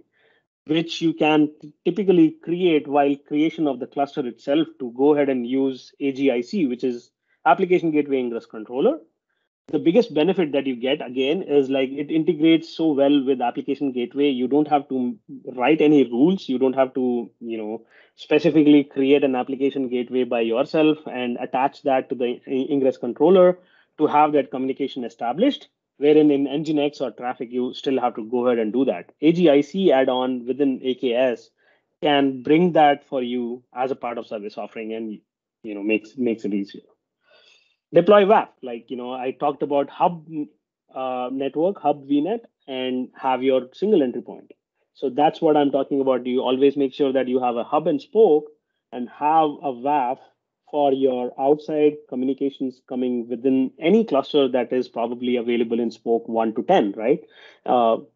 A: which you can typically create while creation of the cluster itself to go ahead and use AGIC, which is Application Gateway Ingress Controller. The biggest benefit that you get again is like it integrates so well with application gateway. You don't have to write any rules. You don't have to, specifically create an application gateway by yourself and attach that to the ingress controller to have that communication established. Wherein in Nginx or Traffic, you still have to go ahead and do that. AGIC add-on within AKS can bring that for you as a part of service offering and makes it easier. Deploy WAF, like I talked about hub network, hub VNet, and have your single entry point. So that's what I'm talking about. You always make sure that you have a hub and spoke and have a WAF for your outside communications coming within any cluster that is probably available in spoke 1 to 10, right?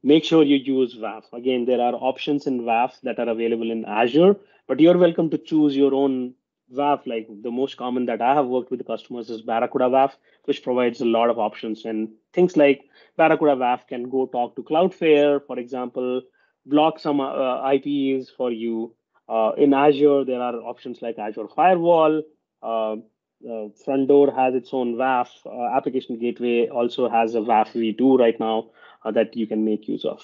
A: Make sure you use WAF. Again, there are options in WAF that are available in Azure, but you're welcome to choose your own WAF. Like the most common that I have worked with customers is Barracuda WAF, which provides a lot of options. And things like Barracuda WAF can go talk to Cloudflare, for example, block some IPs for you. In Azure, there are options like Azure Firewall. Front Door has its own WAF. Application Gateway also has a WAF v2 right now that you can make use of.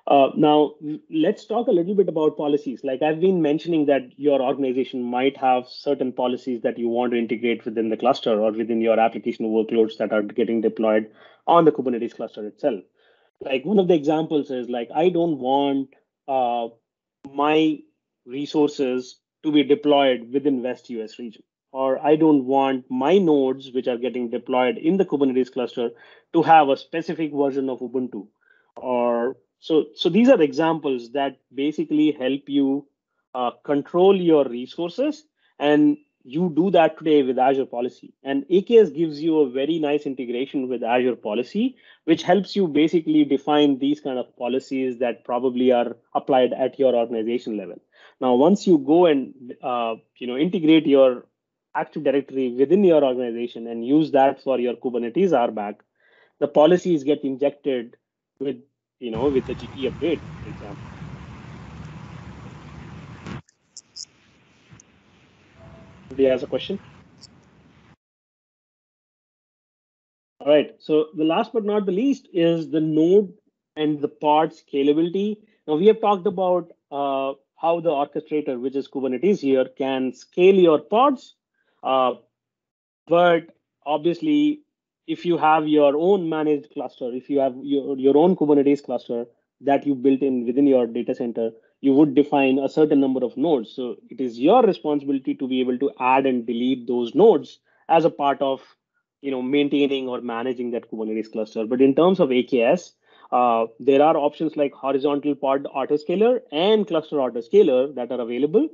A: Now, let's talk a little bit about policies. Like I've been mentioning that your organization might have certain policies that you want to integrate within the cluster or within your application workloads that are getting deployed on the Kubernetes cluster itself. Like one of the examples is like, I don't want my resources to be deployed within West US region, or I don't want my nodes, which are getting deployed in the Kubernetes cluster, to have a specific version of Ubuntu. Or so these are examples that basically help you control your resources, and you do that today with Azure Policy. And AKS gives you a very nice integration with Azure Policy, which helps you basically define these kind of policies that probably are applied at your organization level. Now, once you go and integrate your Active Directory within your organization and use that for your Kubernetes RBAC, the policies get injected with with the GP update, for example. Anybody has a question? All right. So the last but not the least is the node and the pod scalability. Now we have talked about how the orchestrator, which is Kubernetes here, can scale your pods. But obviously, if you have your own managed cluster, if you have your own Kubernetes cluster that you built in within your data center, you would define a certain number of nodes. So it is your responsibility to be able to add and delete those nodes as a part of maintaining or managing that Kubernetes cluster. But in terms of AKS, there are options like horizontal pod autoscaler and cluster autoscaler that are available.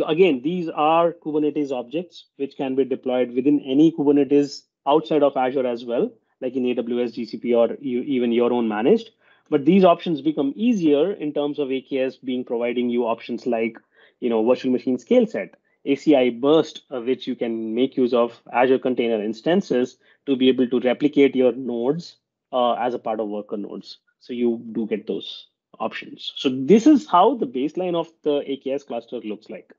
A: Again, these are Kubernetes objects which can be deployed within any Kubernetes outside of Azure as well, like in AWS, GCP, or even your own managed. But these options become easier in terms of AKS being providing you options like virtual machine scale set, ACI burst, which you can make use of Azure container instances to be able to replicate your nodes as a part of worker nodes. So you do get those options. So this is how the baseline of the AKS cluster looks like.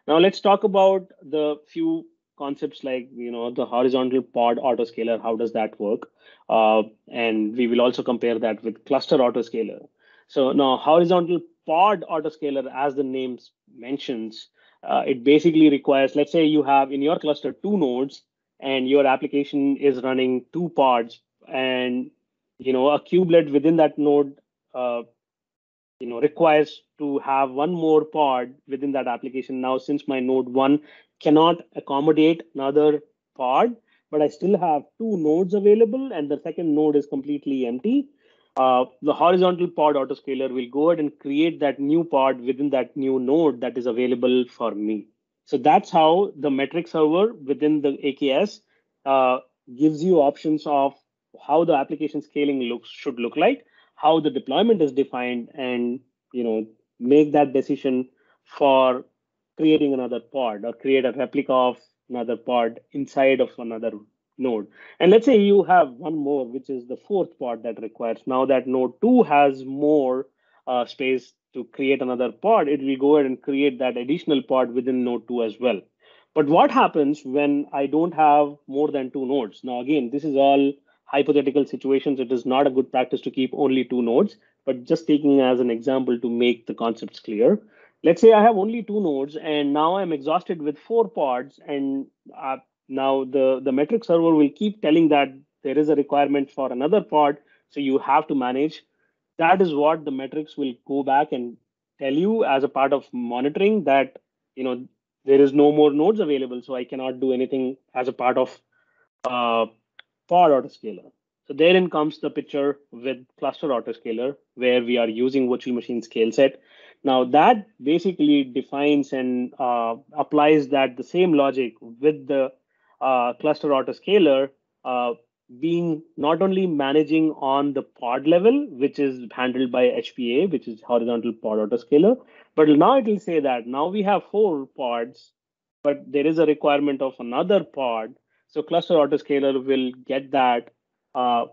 A: Now let's talk about the few concepts like the horizontal pod autoscaler. How does that work? And we will also compare that with cluster autoscaler. So now horizontal pod autoscaler, as the name mentions, it basically requires, let's say you have in your cluster 2 nodes and your application is running 2 pods, and a kubelet within that node uh, requires to have one more pod within that application. Now, since my node 1 cannot accommodate another pod, but I still have 2 nodes available and the second node is completely empty, the horizontal pod autoscaler will go ahead and create that new pod within that new node that is available for me. So that's how the metric server within the AKS uh, gives you options of how the application scaling should look like, how the deployment is defined, and make that decision for creating another pod or create a replica of another pod inside of another node. And let's say you have one more, which is the fourth pod that requires. Now that node 2 has more space to create another pod, it will go ahead and create that additional pod within node 2 as well. But what happens when I don't have more than 2 nodes? Now, again, this is all hypothetical situations. It is not a good practice to keep only 2 nodes, but just taking as an example to make the concepts clear. Let's say I have only 2 nodes and now I'm exhausted with 4 pods, and now the metric server will keep telling that there is a requirement for another pod, so you have to manage. That is what the metrics will go back and tell you as a part of monitoring, that there is no more nodes available, so I cannot do anything as a part of uh, pod autoscaler. So therein comes the picture with cluster autoscaler, where we are using virtual machine scale set. Now that basically defines and applies that the same logic with the cluster autoscaler, uh, being not only managing on the pod level, which is handled by HPA, which is horizontal pod autoscaler, but now it will say that now we have 4 pods, but there is a requirement of another pod. So cluster autoscaler will get that, uh,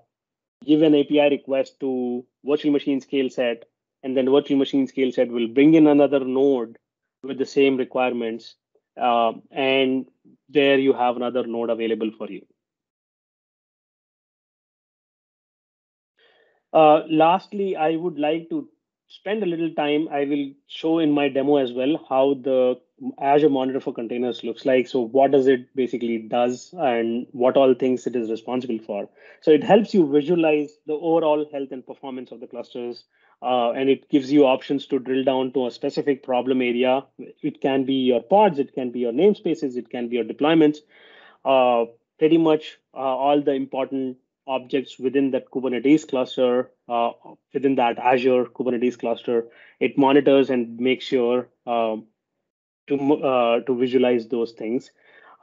A: give an API request to virtual machine scale set, and then virtual machine scale set will bring in another node with the same requirements, and there you have another node available for you. Lastly, I would like to spend a little time. I will show in my demo as well how the Azure Monitor for Containers looks like. So what does it basically does and what all things it is responsible for. So it helps you visualize the overall health and performance of the clusters. And it gives you options to drill down to a specific problem area. It can be your pods, it can be your namespaces, it can be your deployments. uh, Pretty much all the important objects within that Kubernetes cluster, within that Azure Kubernetes cluster, it monitors and makes sure to visualize those things.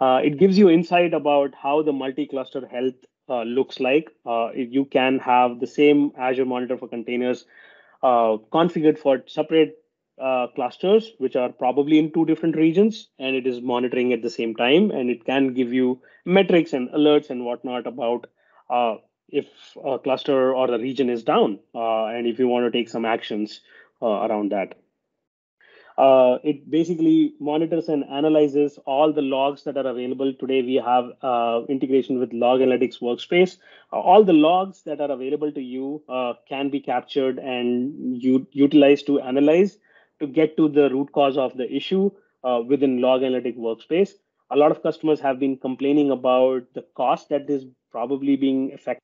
A: It gives you insight about how the multi-cluster health looks like. You can have the same Azure Monitor for Containers configured for separate clusters, which are probably in 2 different regions, and it is monitoring at the same time. And it can give you metrics and alerts and whatnot about if a cluster or the region is down, and if you want to take some actions around that. It basically monitors and analyzes all the logs that are available. Today, we have integration with Log Analytics Workspace. All the logs that are available to you can be captured and utilized to analyze to get to the root cause of the issue within Log Analytics Workspace. A lot of customers have been complaining about the cost that is probably being affected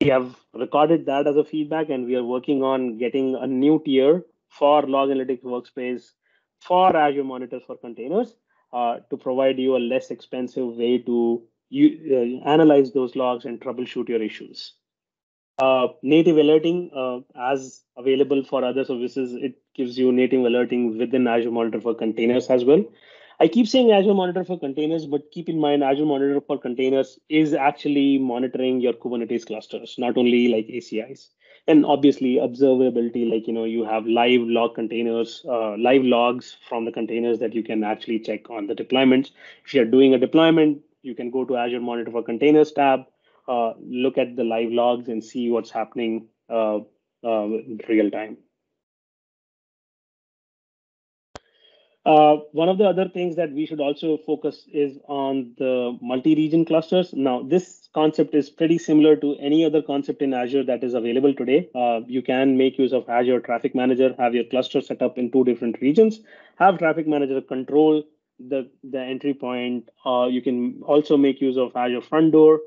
A: We have recorded that as a feedback, and we are working on getting a new tier for Log Analytics Workspace for Azure Monitors for Containers to provide you a less expensive way to analyze those logs and troubleshoot your issues. Native alerting, as available for other services, it gives you native alerting within Azure Monitor for Containers as well. I keep saying Azure Monitor for Containers, but keep in mind Azure Monitor for Containers is actually monitoring your Kubernetes clusters, not only like ACIs. And obviously observability, like you have live log containers, live logs from the containers that you can actually check on the deployments. If you're doing a deployment, you can go to Azure Monitor for Containers tab, look at the live logs and see what's happening in real time. One of the other things that we should also focus is on the multi-region clusters. Now, this concept is pretty similar to any other concept in Azure that is available today. You can make use of Azure Traffic Manager, have your cluster set up in 2 different regions, have Traffic Manager control the entry point. You can also make use of Azure Front Door,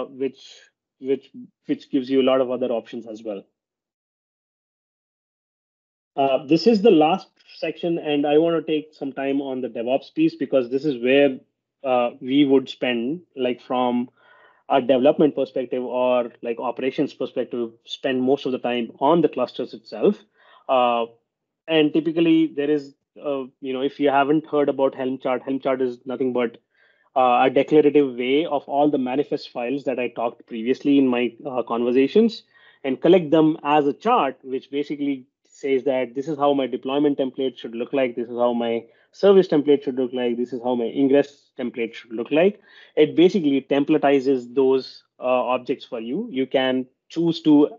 A: which gives you a lot of other options as well. This is the last section, and I want to take some time on the DevOps piece because this is where we would spend, like from a development perspective or like operations perspective, spend most of the time on the clusters itself. And typically there is, if you haven't heard about Helm Chart is nothing but a declarative way of all the manifest files that I talked previously in my conversations and collect them as a chart, which basically says that this is how my deployment template should look like. This is how my service template should look like. This is how my ingress template should look like. It basically templatizes those objects for you. You can choose to,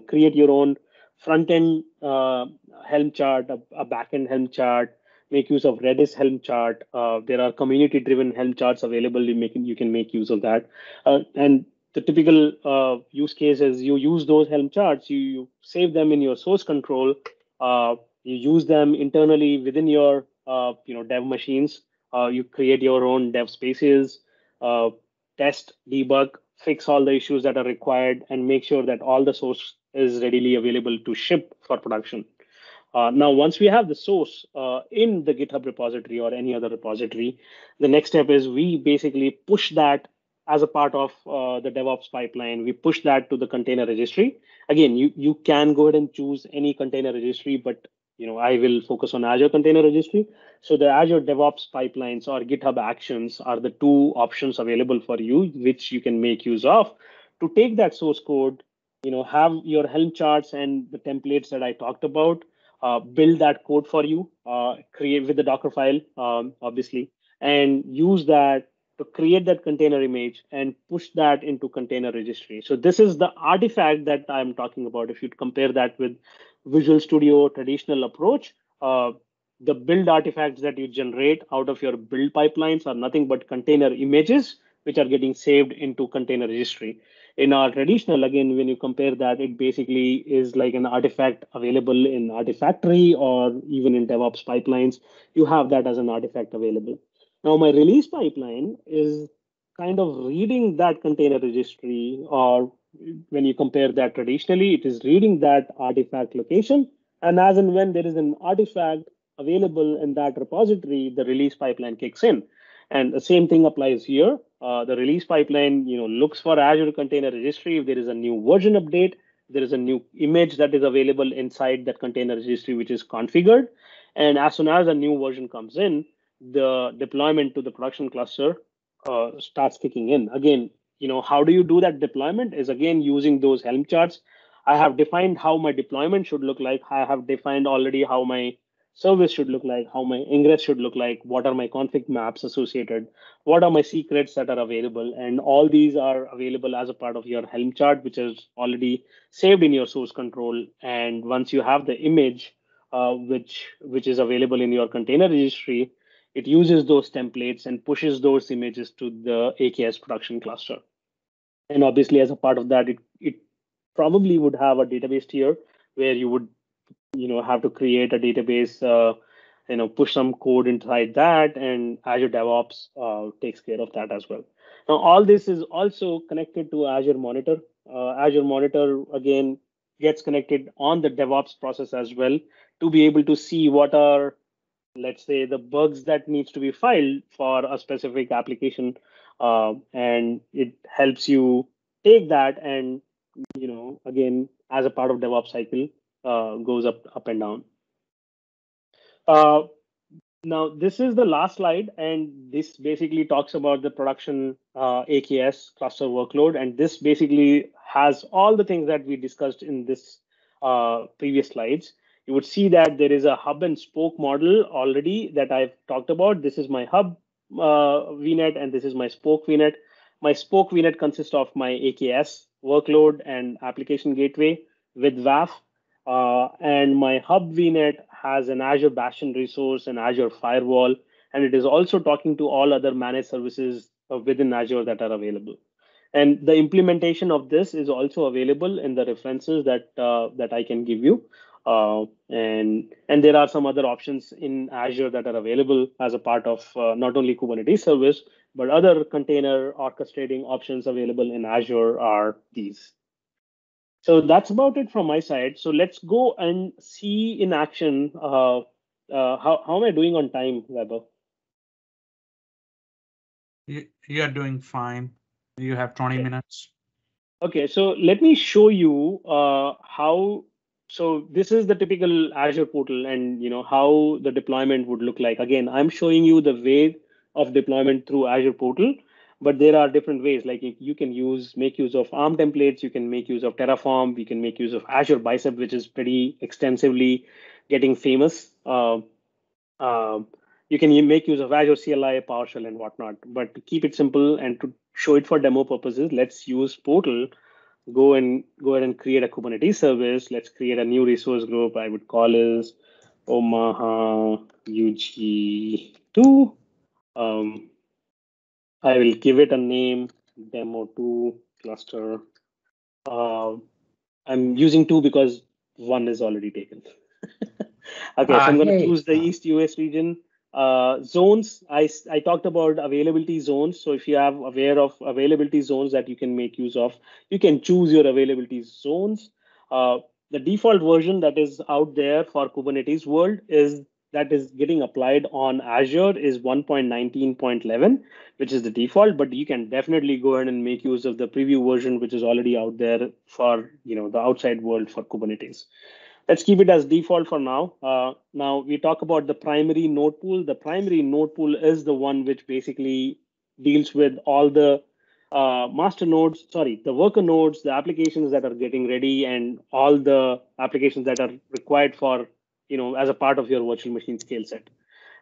A: create your own front end Helm chart, a back end Helm chart, make use of Redis Helm chart. There are community-driven Helm charts available. You can make use of that. And the typical use case is you use those Helm charts, you save them in your source control, you use them internally within your dev machines. You create your own dev spaces, test, debug, fix all the issues that are required, and make sure that all the source is readily available to ship for production. Now, once we have the source in the GitHub repository or any other repository, the next step is we basically push that as a part of the DevOps pipeline. We push that to the container registry. Again, you can go ahead and choose any container registry, but I will focus on Azure Container Registry. So the Azure DevOps pipelines or GitHub Actions are the 2 options available for you, which you can make use of to take that source code, have your Helm charts and the templates that I talked about, build that code for you, create with the Docker file, obviously, and use that to create that container image and push that into container registry. So this is the artifact that I'm talking about. If you compare that with Visual Studio traditional approach, the build artifacts that you generate out of your build pipelines are nothing but container images, which are getting saved into container registry. In our traditional, again, when you compare that, it basically is like an artifact available in Artifactory or even in DevOps pipelines. You have that as an artifact available. Now, my release pipeline is kind of reading that container registry, or when you compare that traditionally, it is reading that artifact location. And as and when there is an artifact available in that repository, the release pipeline kicks in. And the same thing applies here. The release pipeline, looks for Azure Container Registry. If there is a new version update, there is a new image that is available inside that container registry, which is configured. And as soon as a new version comes in, the deployment to the production cluster starts kicking in. Again, how do you do that deployment is again using those Helm charts. I have defined how my deployment should look like. I have defined already how my service should look like, how my ingress should look like, what are my config maps associated, what are my secrets that are available, and all these are available as a part of your Helm chart, which is already saved in your source control. And once you have the image, which is available in your container registry, it uses those templates and pushes those images to the AKS production cluster. And obviously, as a part of that, it probably would have a database tier where you would have to create a database, push some code inside that, and Azure DevOps takes care of that as well. Now, all this is also connected to Azure Monitor. Azure Monitor again gets connected on the DevOps process as well to be able to see what are, let's say, the bugs that needs to be filed for a specific application, and it helps you take that and again as a part of DevOps cycle goes up and down. Uh, Now, this is the last slide, and this basically talks about the production AKS cluster workload. And this basically has all the things that we discussed in this previous slides. You would see that there is a hub and spoke model already that I've talked about. This is my hub VNet, and this is my spoke VNet. My spoke VNet consists of my AKS workload and application gateway with WAF. And my hub VNet has an Azure Bastion resource, an Azure firewall, and it is also talking to all other managed services within Azure that are available. And the implementation of this is also available in the references that I can give you. And there are some other options in Azure that are available as a part of not only Kubernetes service, but other container orchestrating options available in Azure are these. So that's about it from my side. So let's go and see in action how am I doing on time, Weber?
B: You are doing fine. You have 20 minutes.
A: Okay, so let me show you how. So this is the typical Azure portal, and how the deployment would look like. Again, I'm showing you the way of deployment through Azure portal, but there are different ways. Like you can make use of ARM templates, you can make use of Terraform, you can make use of Azure Bicep, which is pretty extensively getting famous. You can make use of Azure CLI, PowerShell, and whatnot. But to keep it simple and to show it for demo purposes, let's use Portal. Go ahead and create a Kubernetes service. Let's create a new resource group. I would call is Omaha UG2. I will give it a name, demo2 cluster. I'm using 2 because 1 is already taken. Okay, so I'm going to choose the East US region. Zones, I talked about availability zones. So if you are aware of availability zones that you can make use of, you can choose your availability zones. The default version that is out there for Kubernetes world is that is getting applied on Azure is 1.19.11, which is the default, but you can definitely go ahead and make use of the preview version, which is already out there for the outside world for Kubernetes. Let's keep it as default for now. Now we talk about the primary node pool. The primary node pool is the one which basically deals with all the master nodes, the worker nodes, the applications that are getting ready, and all the applications that are required for, as a part of your virtual machine scale set.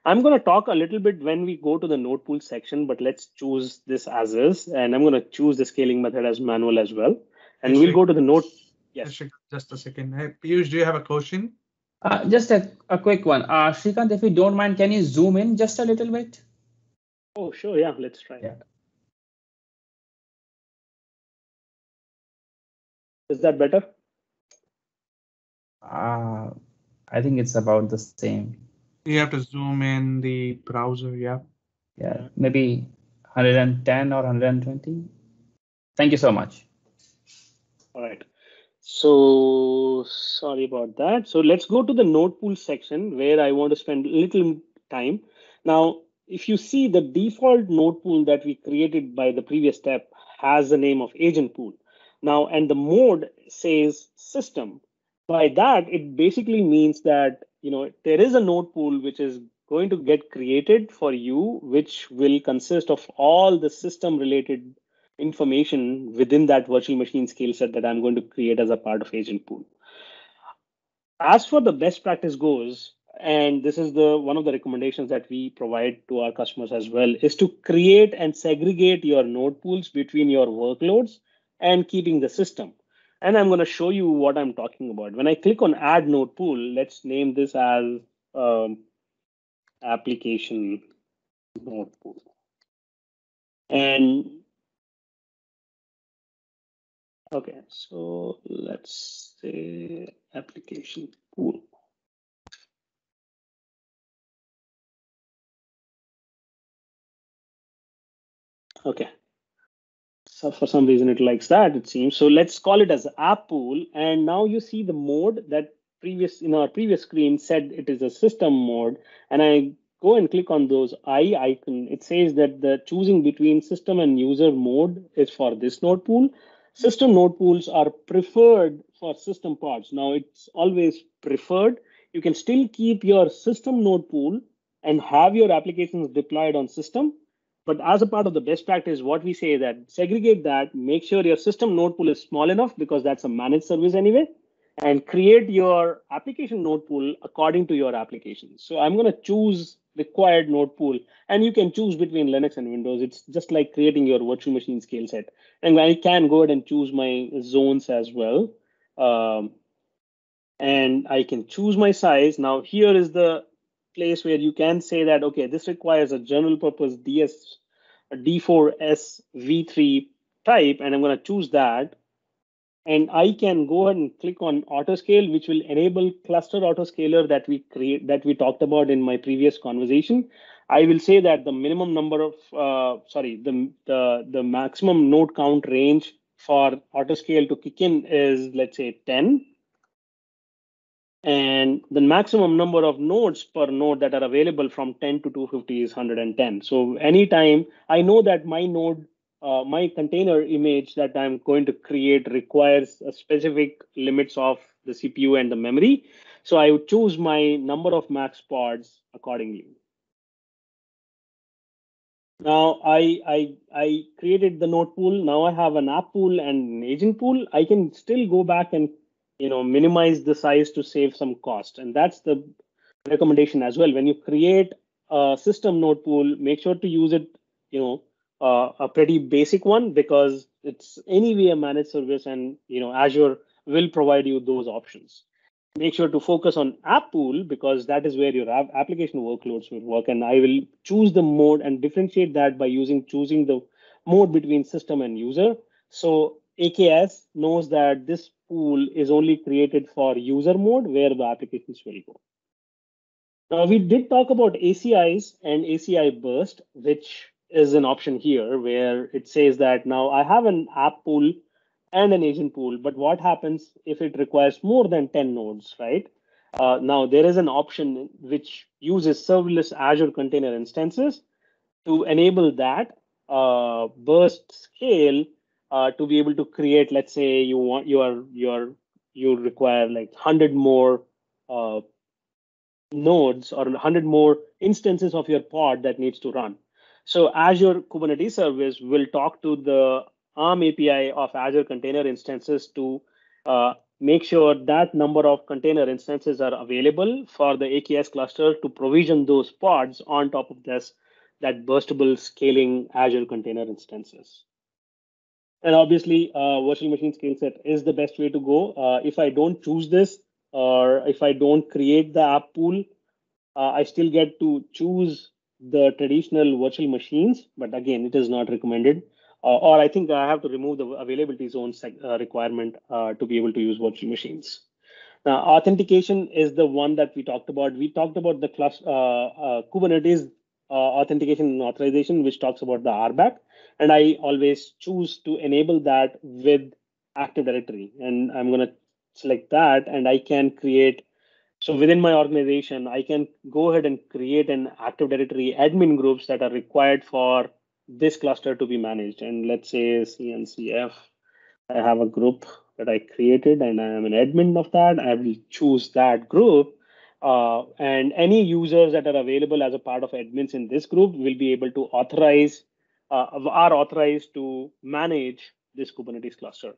A: I'm going to talk a little bit when we go to the node pool section, but let's choose this as is, and I'm going to choose the scaling method as manual as well. And we'll go to the node. Yes.
B: Just a second. Hey, Piyush, do you have a question?
C: Just a quick one. Srikant, if you don't mind, can you zoom in just a little bit?
A: Oh, sure. Yeah, let's try.
C: Yeah.
A: Is that better?
C: I think it's about the same.
B: You have to zoom in the browser. Yeah.
C: Yeah, maybe 110 or 120. Thank you so much.
A: All right. So sorry about that. So let's go to the node pool section where I want to spend a little time. Now, if you see the default node pool that we created by the previous step has the name of agent pool. Now, and the mode says system. By that, it basically means that there is a node pool which is going to get created for you, which will consist of all the system related information within that virtual machine skill set that I'm going to create as a part of agent pool. As for the best practice goes, and this is one of the recommendations that we provide to our customers as well, is to create and segregate your node pools between your workloads and keeping the system. And I'm going to show you what I'm talking about. When I click on add node pool, let's name this as application node pool. And okay, so let's say application pool. Okay. So for some reason it likes that, it seems. So let's call it as app pool. And now you see the mode that in our previous screen said it is a system mode. And I go and click on those eye icon. It says that the choosing between system and user mode is for this node pool. System node pools are preferred for system pods. Now it's always preferred. You can still keep your system node pool and have your applications deployed on system. But as a part of the best practice, what we say that segregate that, make sure your system node pool is small enough because that's a managed service anyway, and create your application node pool according to your application. So I'm going to choose required node pool, and you can choose between Linux and Windows. It's just like creating your virtual machine scale set. And I can go ahead and choose my zones as well. And I can choose my size. Now here is the place where you can say that, okay, this requires a general purpose D4S V3 type, and I'm going to choose that. And I can go ahead and click on autoscale, which will enable cluster autoscaler that we talked about in my previous conversation. I will say that the minimum number of the maximum node count range for autoscale to kick in is, let's say, 10. And the maximum number of nodes per node that are available from 10 to 250 is 110. So anytime I know that my node, my container image that I'm going to create requires a specific limits of the CPU and the memory. So I would choose my number of max pods accordingly. Now I created the node pool. Now I have an app pool and an agent pool. I can still go back and minimize the size to save some cost. And that's the recommendation as well. When you create a system node pool, make sure to use it, a pretty basic one, because it's anyway a managed service, and Azure will provide you those options. Make sure to focus on app pool because that is where your application workloads will work. And I will choose the mode and differentiate that by choosing the mode between system and user. So AKS knows that this pool is only created for user mode where the applications will go. Now we did talk about ACIs and ACI burst, which is an option here where it says that now I have an app pool and an agent pool, but what happens if it requires more than 10 nodes, right? Now there is an option which uses serverless Azure container instances to enable that burst scale to be able to create, let's say you require like 100 more nodes or 100 more instances of your pod that needs to run. So Azure Kubernetes Service will talk to the ARM API of Azure Container Instances to make sure that number of container instances are available for the AKS cluster to provision those pods on top of that burstable scaling Azure Container Instances. And obviously, virtual machine scale set is the best way to go. If I don't choose this, or if I don't create the app pool, I still get to choose the traditional virtual machines, but again, it is not recommended. Or I think I have to remove the availability zone requirement to be able to use virtual machines. Now, authentication is the one that we talked about. We talked about the Kubernetes authentication and authorization, which talks about the RBAC. And I always choose to enable that with Active Directory. And I'm going to select that, and I can create. So within my organization, I can go ahead and create an Active Directory admin groups that are required for this cluster to be managed. And let's say CNCF, I have a group that I created and I am an admin of that. I will choose that group. And any users that are available as a part of admins in this group will be able to are authorized to manage this Kubernetes cluster.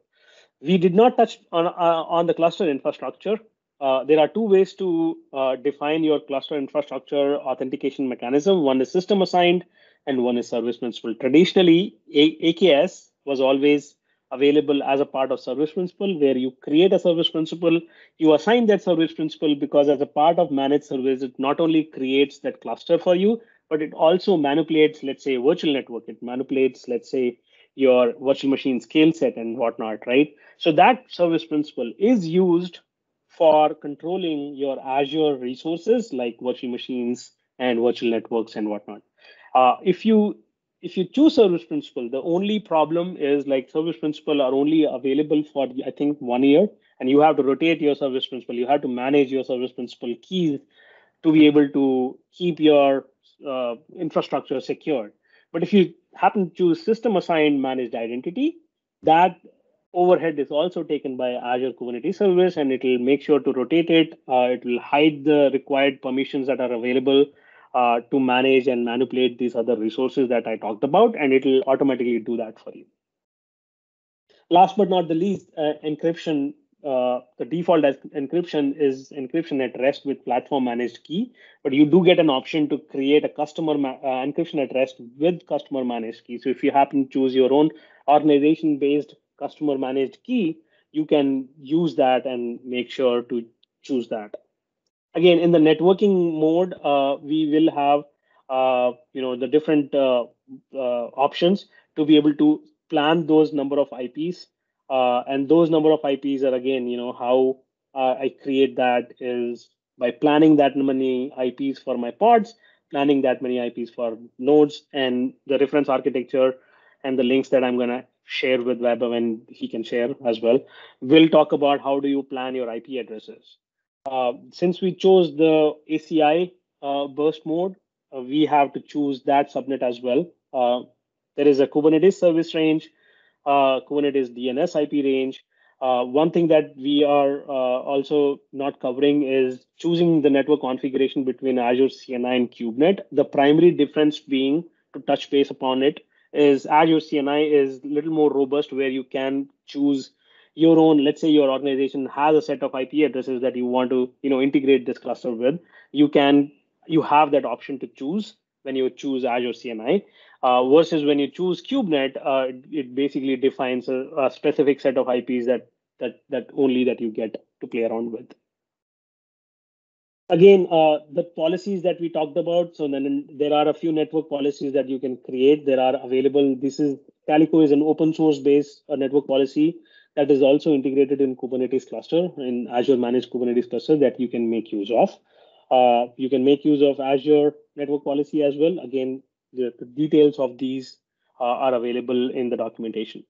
A: We did not touch on the cluster infrastructure. There are two ways to define your cluster infrastructure authentication mechanism. One is system assigned and one is service principal. Traditionally, AKS was always available as a part of service principal, where you create a service principal, you assign that service principal, because as a part of managed service, it not only creates that cluster for you, but it also manipulates, let's say, virtual network. It manipulates, let's say, your virtual machine scale set and whatnot, right? So that service principal is used for controlling your Azure resources like virtual machines and virtual networks and whatnot. If you if you choose service principal, the only problem is like service principal are only available for, I think, 1 year, and you have to rotate your service principal. You have to manage your service principal keys to be able to keep your infrastructure secured. But if you happen to choose system assigned managed identity, that overhead is also taken by Azure Kubernetes Service, and it will make sure to rotate it. It will hide the required permissions that are available to manage and manipulate these other resources that I talked about, and it will automatically do that for you. Last but not the least, encryption. The default as encryption is encryption at rest with platform managed key, but you do get an option to create a customer encryption at rest with customer managed key. So if you happen to choose your own organization based customer managed key, you can use that and make sure to choose that. Again, in the networking mode, we will have the different options to be able to plan those number of IPs, and those number of IPs are, again, how I create that is by planning that many IPs for my pods, planning that many IPs for nodes, and the reference architecture and the links that I'm going to share with Vaibhav, and he can share as well. We'll talk about how do you plan your IP addresses. Since we chose the ACI burst mode, we have to choose that subnet as well. There is a Kubernetes service range, Kubernetes DNS IP range. One thing that we are also not covering is choosing the network configuration between Azure CNI and KubeNet. The primary difference being, to touch base upon it, is Azure CNI is a little more robust, where you can choose your own. Let's say your organization has a set of IP addresses that you want to integrate this cluster with. You have that option to choose when you choose Azure CNI, versus when you choose KubeNet, it basically defines a specific set of IPs that only that you get to play around with. Again, the policies that we talked about. So then there are a few network policies that you can create. There are available. Calico is an open source based network policy that is also integrated in Kubernetes cluster, in Azure Managed Kubernetes cluster, that you can make use of. You can make use of Azure network policy as well. Again, the details of these are available in the documentation.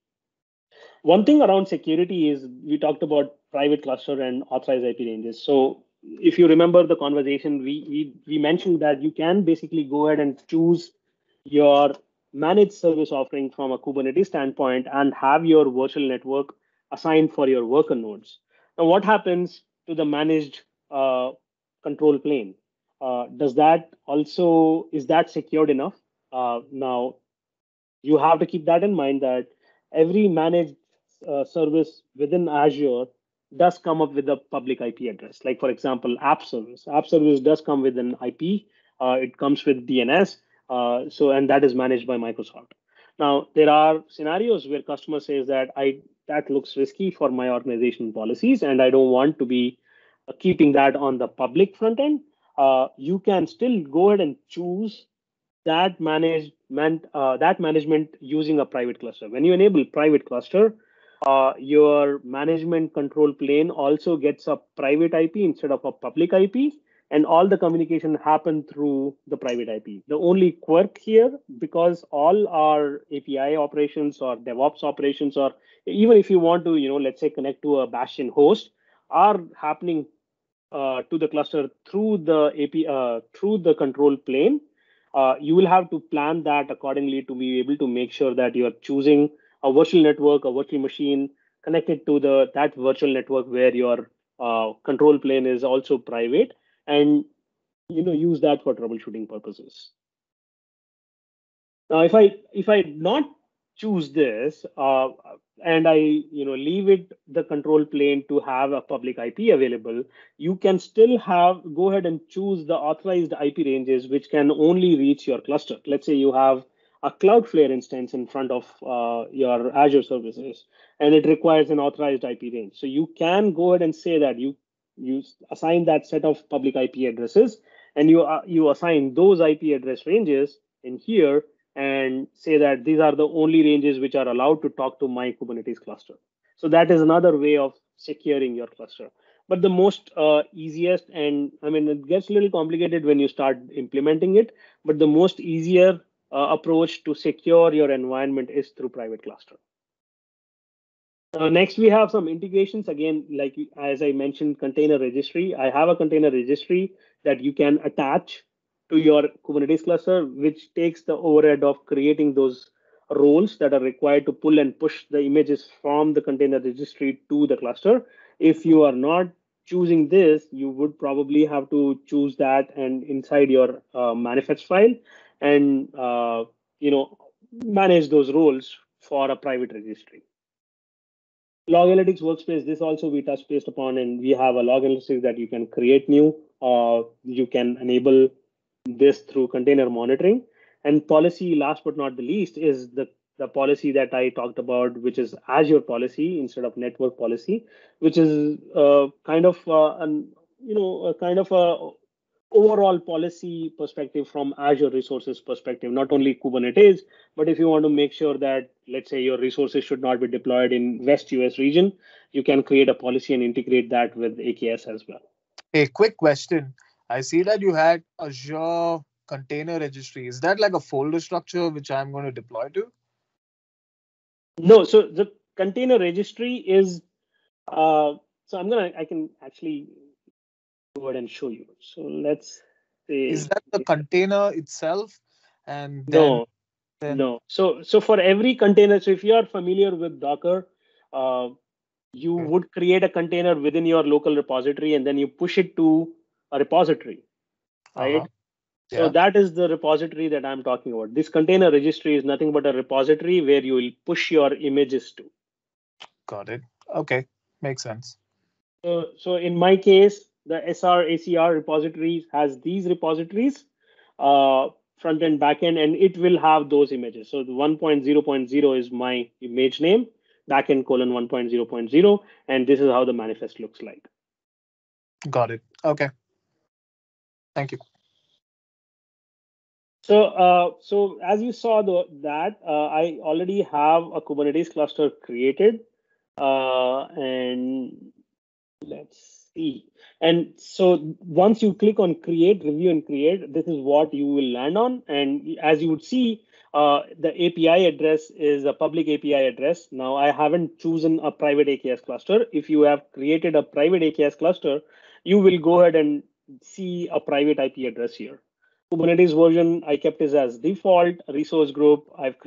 A: One thing around security is we talked about private cluster and authorized IP ranges. So if you remember the conversation, we mentioned that you can basically go ahead and choose your managed service offering from a Kubernetes standpoint and have your virtual network assigned for your worker nodes. Now, what happens to the managed control plane? Is that secured enough? Now, you have to keep that in mind, that every managed service within Azure does come up with a public IP address. Like, for example, app service. App service does come with an IP. It comes with DNS. And that is managed by Microsoft. Now, there are scenarios where customer says that that looks risky for my organization policies, and I don't want to be keeping that on the public front end. You can still go ahead and choose that management using a private cluster. When you enable private cluster, your management control plane also gets a private IP instead of a public IP, and all the communication happen through the private IP. The only quirk here, because all our API operations or DevOps operations, or even if you want to, let's say connect to a Bastion host, are happening to the cluster through the API, through the control plane. You will have to plan that accordingly to be able to make sure that you're choosing a virtual network, a virtual machine connected to that virtual network where your control plane is also private, and use that for troubleshooting purposes. Now, if I not choose this and I leave the control plane to have a public IP available, you can still go ahead and choose the authorized IP ranges, which can only reach your cluster. Let's say you have a Cloudflare instance in front of your Azure services, and it requires an authorized IP range. So you can go ahead and say that you assign that set of public IP addresses, and you assign those IP address ranges in here, and say that these are the only ranges which are allowed to talk to my Kubernetes cluster. So that is another way of securing your cluster. But the most easiest, and it gets a little complicated when you start implementing it, but the most easier approach to secure your environment is through private cluster. Next, we have some integrations. Again, like as I mentioned, container registry. I have a container registry that you can attach to your Kubernetes cluster, which takes the overhead of creating those roles that are required to pull and push the images from the container registry to the cluster. If you are not choosing this, you would probably have to choose that and inside your manifest file and manage those roles for a private registry. Log Analytics Workspace, this also we touched based upon, and we have a log analytics that you can create new. You can enable this through container monitoring. And policy, last but not the least, is the policy that I talked about, which is Azure policy instead of network policy, which is kind of a overall policy perspective from Azure resources perspective, not only Kubernetes, but if you want to make sure that, let's say, your resources should not be deployed in West US region, you can create a policy and integrate that with AKS as well.
D: A quick question. I see that you had Azure container registry. Is that like a folder structure which I'm going to deploy to?
A: No, so the container registry is, so I can actually go ahead and show you. So let's say.
D: Is that the container itself? And then,
A: no. So for every container, so if you are familiar with Docker, you would create a container within your local repository and then you push it to a repository, right? So that is the repository that I'm talking about. This container registry is nothing but a repository where you will push your images to.
D: Got it. Okay, makes sense.
A: So in my case, the SR/ACR repository has these repositories, front end, back end, and it will have those images. So the 1.0.0 is my image name, backend : 1.0.0, and this is how the manifest looks like.
D: Got it. Okay. Thank you.
A: So as you saw I already have a Kubernetes cluster created, and let's see. And so once you click on create, review and create, this is what you will land on. And as you would see, the API address is a public API address. Now I haven't chosen a private AKS cluster. If you have created a private AKS cluster, you will go ahead and see a private IP address here. Kubernetes version, I kept it as default. Resource group, I've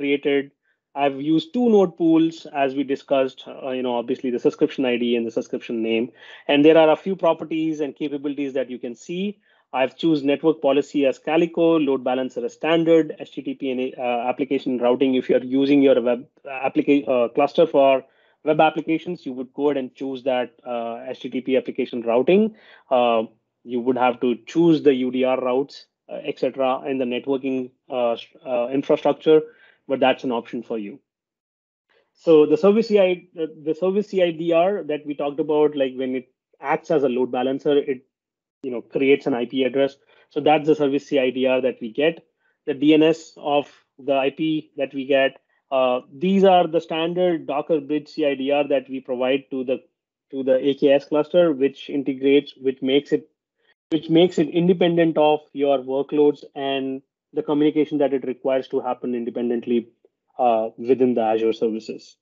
A: used two node pools as we discussed, obviously the subscription ID and the subscription name. And there are a few properties and capabilities that you can see. I've chosen network policy as Calico, load balancer as standard, HTTP and application routing. If you're using your web cluster for web applications, you would go ahead and choose that HTTP application routing. You would have to choose the UDR routes, etc., in the networking infrastructure, but that's an option for you. So the service CIDR that we talked about, like when it acts as a load balancer, it creates an IP address. So that's the service CIDR that we get. The DNS of the IP that we get. These are the standard Docker bridge CIDR that we provide to the AKS cluster, which makes it independent of your workloads and the communication that it requires to happen independently within the Azure services.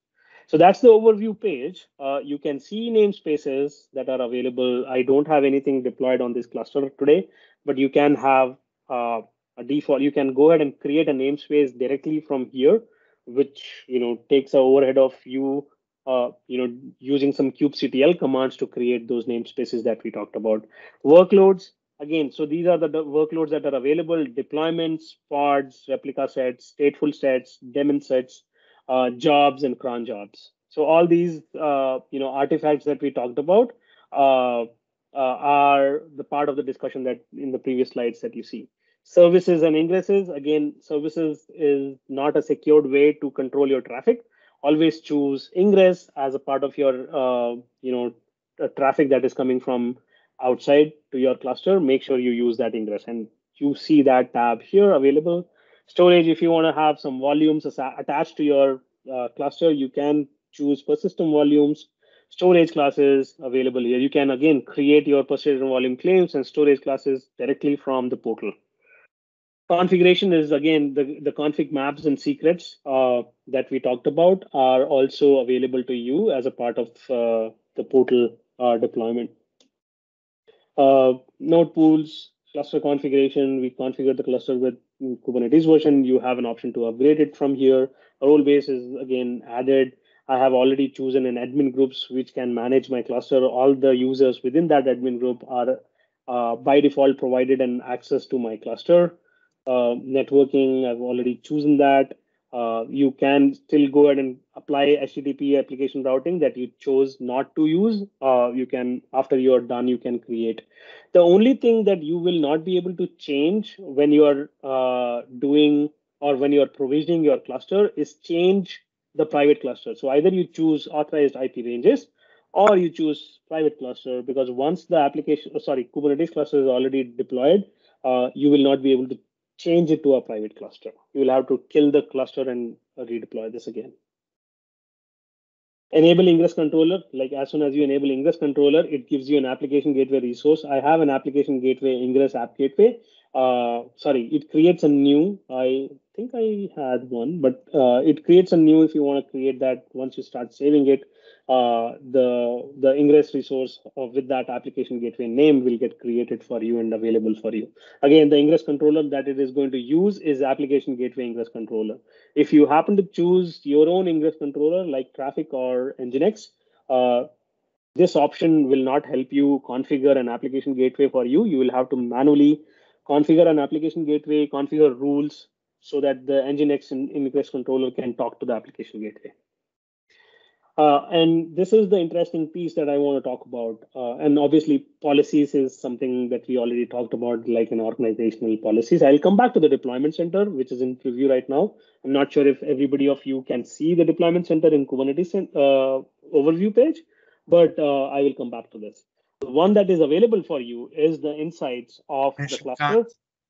A: So that's the overview page. You can see namespaces that are available. I don't have anything deployed on this cluster today, but you can have a default. You can go ahead and create a namespace directly from here, which takes the overhead of you using some kubectl commands to create those namespaces that we talked about. Workloads, again, so these are the workloads that are available: deployments, pods, replica sets, stateful sets, daemon sets, jobs, and cron jobs. So all these artifacts that we talked about are the part of the discussion that in the previous slides that you see. Services and ingresses, again, services is not a secured way to control your traffic. Always choose ingress as a part of your traffic that is coming from outside to your cluster. Make sure you use that ingress, and you see that tab here available. Storage, if you want to have some volumes attached to your cluster, you can choose persistent volumes. Storage classes available here. You can again create your persistent volume claims and storage classes directly from the portal. Configuration is again the config maps and secrets that we talked about are also available to you as a part of the portal deployment. Node pools, cluster configuration, we configure the cluster with Kubernetes version. You have an option to upgrade it from here. Role base is again added. I have already chosen an admin groups which can manage my cluster. All the users within that admin group are by default provided an access to my cluster. Networking, I've already chosen that. You can still go ahead and apply HTTP application routing that you chose not to use. You can, after you're done, you can create. The only thing that you will not be able to change when you are doing or when you are provisioning your cluster is change the private cluster. So either you choose authorized IP ranges or you choose private cluster, because once the Kubernetes cluster is already deployed, you will not be able to change it to a private cluster. You will have to kill the cluster and redeploy this again. Enable ingress controller, like as soon as you enable ingress controller, it gives you an application gateway resource. I have an application gateway ingress app gateway. It creates a new, I think I had one, but it creates a new if you want to create that. Once you start saving it, the ingress resource with that application gateway name will get created for you and available for you. Again, the ingress controller that it is going to use is application gateway ingress controller. If you happen to choose your own ingress controller like Traffic or Nginx, this option will not help you configure an application gateway for you. You will have to manually configure an application gateway, configure rules so that the Nginx ingress controller can talk to the application gateway. And this is the interesting piece that I want to talk about. And obviously, policies is something that we already talked about, like an organizational policies. I'll come back to the deployment center, which is in preview right now. I'm not sure if everybody of you can see the deployment center in Kubernetes overview page, but I will come back to this. The one that is available for you is the insights of the cluster.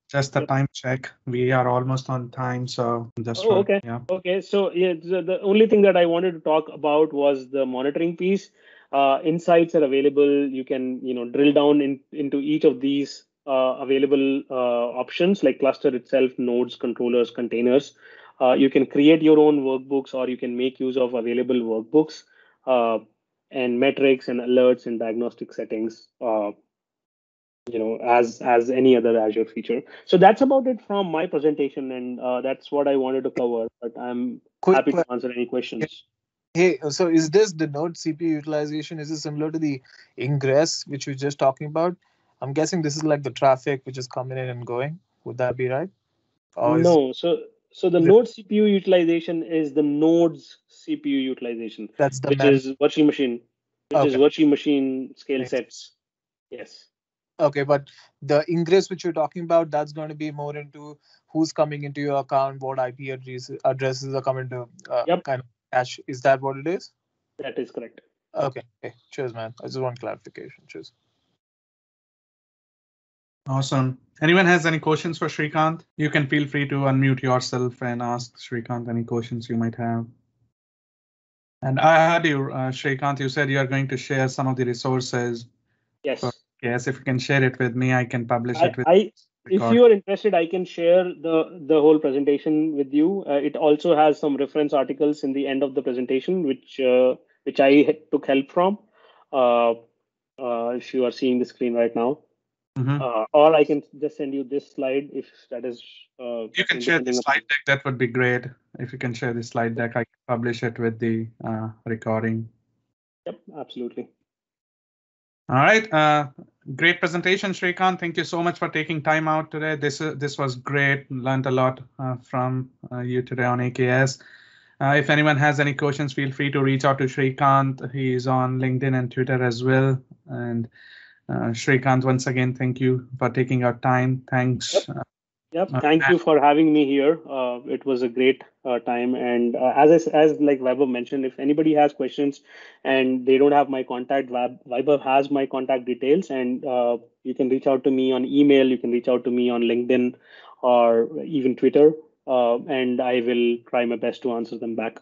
B: Just the time check. We are almost on time, so just
A: okay.
B: Yeah.
A: Okay, so yeah, the only thing that I wanted to talk about was the monitoring piece. Insights are available. You can drill down into each of these available options like cluster itself, nodes, controllers, containers. You can create your own workbooks or you can make use of available workbooks and metrics and alerts and diagnostic settings. As any other Azure feature. So that's about it from my presentation, and that's what I wanted to cover. But I'm happy to answer any questions.
D: Hey, so is this the node CPU utilization? Is it similar to the ingress which we were just talking about? I'm guessing this is like the traffic which is coming in and going. Would that be right?
A: No. So the node CPU utilization is the node's CPU utilization,
D: that's the
A: which is virtual machine, scale
D: Makes
A: sets. Yes.
D: Okay, but the ingress which you're talking about, that's going to be more into who's coming into your account, what IP addresses are coming to kind of cache. Is that what it is?
A: That is correct.
D: Okay. Cheers, man. I just want clarification. Cheers.
B: Awesome. Anyone has any questions for Srikant? You can feel free to unmute yourself and ask Srikant any questions you might have. And I heard you, Srikant, you said you are going to share some of the resources.
A: Yes.
B: Yes, if you can share it with me, I can publish it with
A: If you are interested, I can share the whole presentation with you. It also has some reference articles in the end of the presentation, which I took help from. If you are seeing the screen right now, or I can just send you this slide if that is.
B: You can share the slide deck. That would be great. If you can share the slide deck, I can publish it with the recording.
A: Yep, absolutely.
B: All right. Great presentation, Srikant. Thank you so much for taking time out today. This was great. Learned a lot from you today on AKS. If anyone has any questions, feel free to reach out to Srikant. He is on LinkedIn and Twitter as well. And Srikant, once again, thank you for taking our time. Thanks.
A: Yep. Thank you for having me here. It was a great time. And as like Vaibhav mentioned, if anybody has questions and they don't have my contact, Vaibhav has my contact details, and you can reach out to me on email. You can reach out to me on LinkedIn or even Twitter, and I will try my best to answer them back.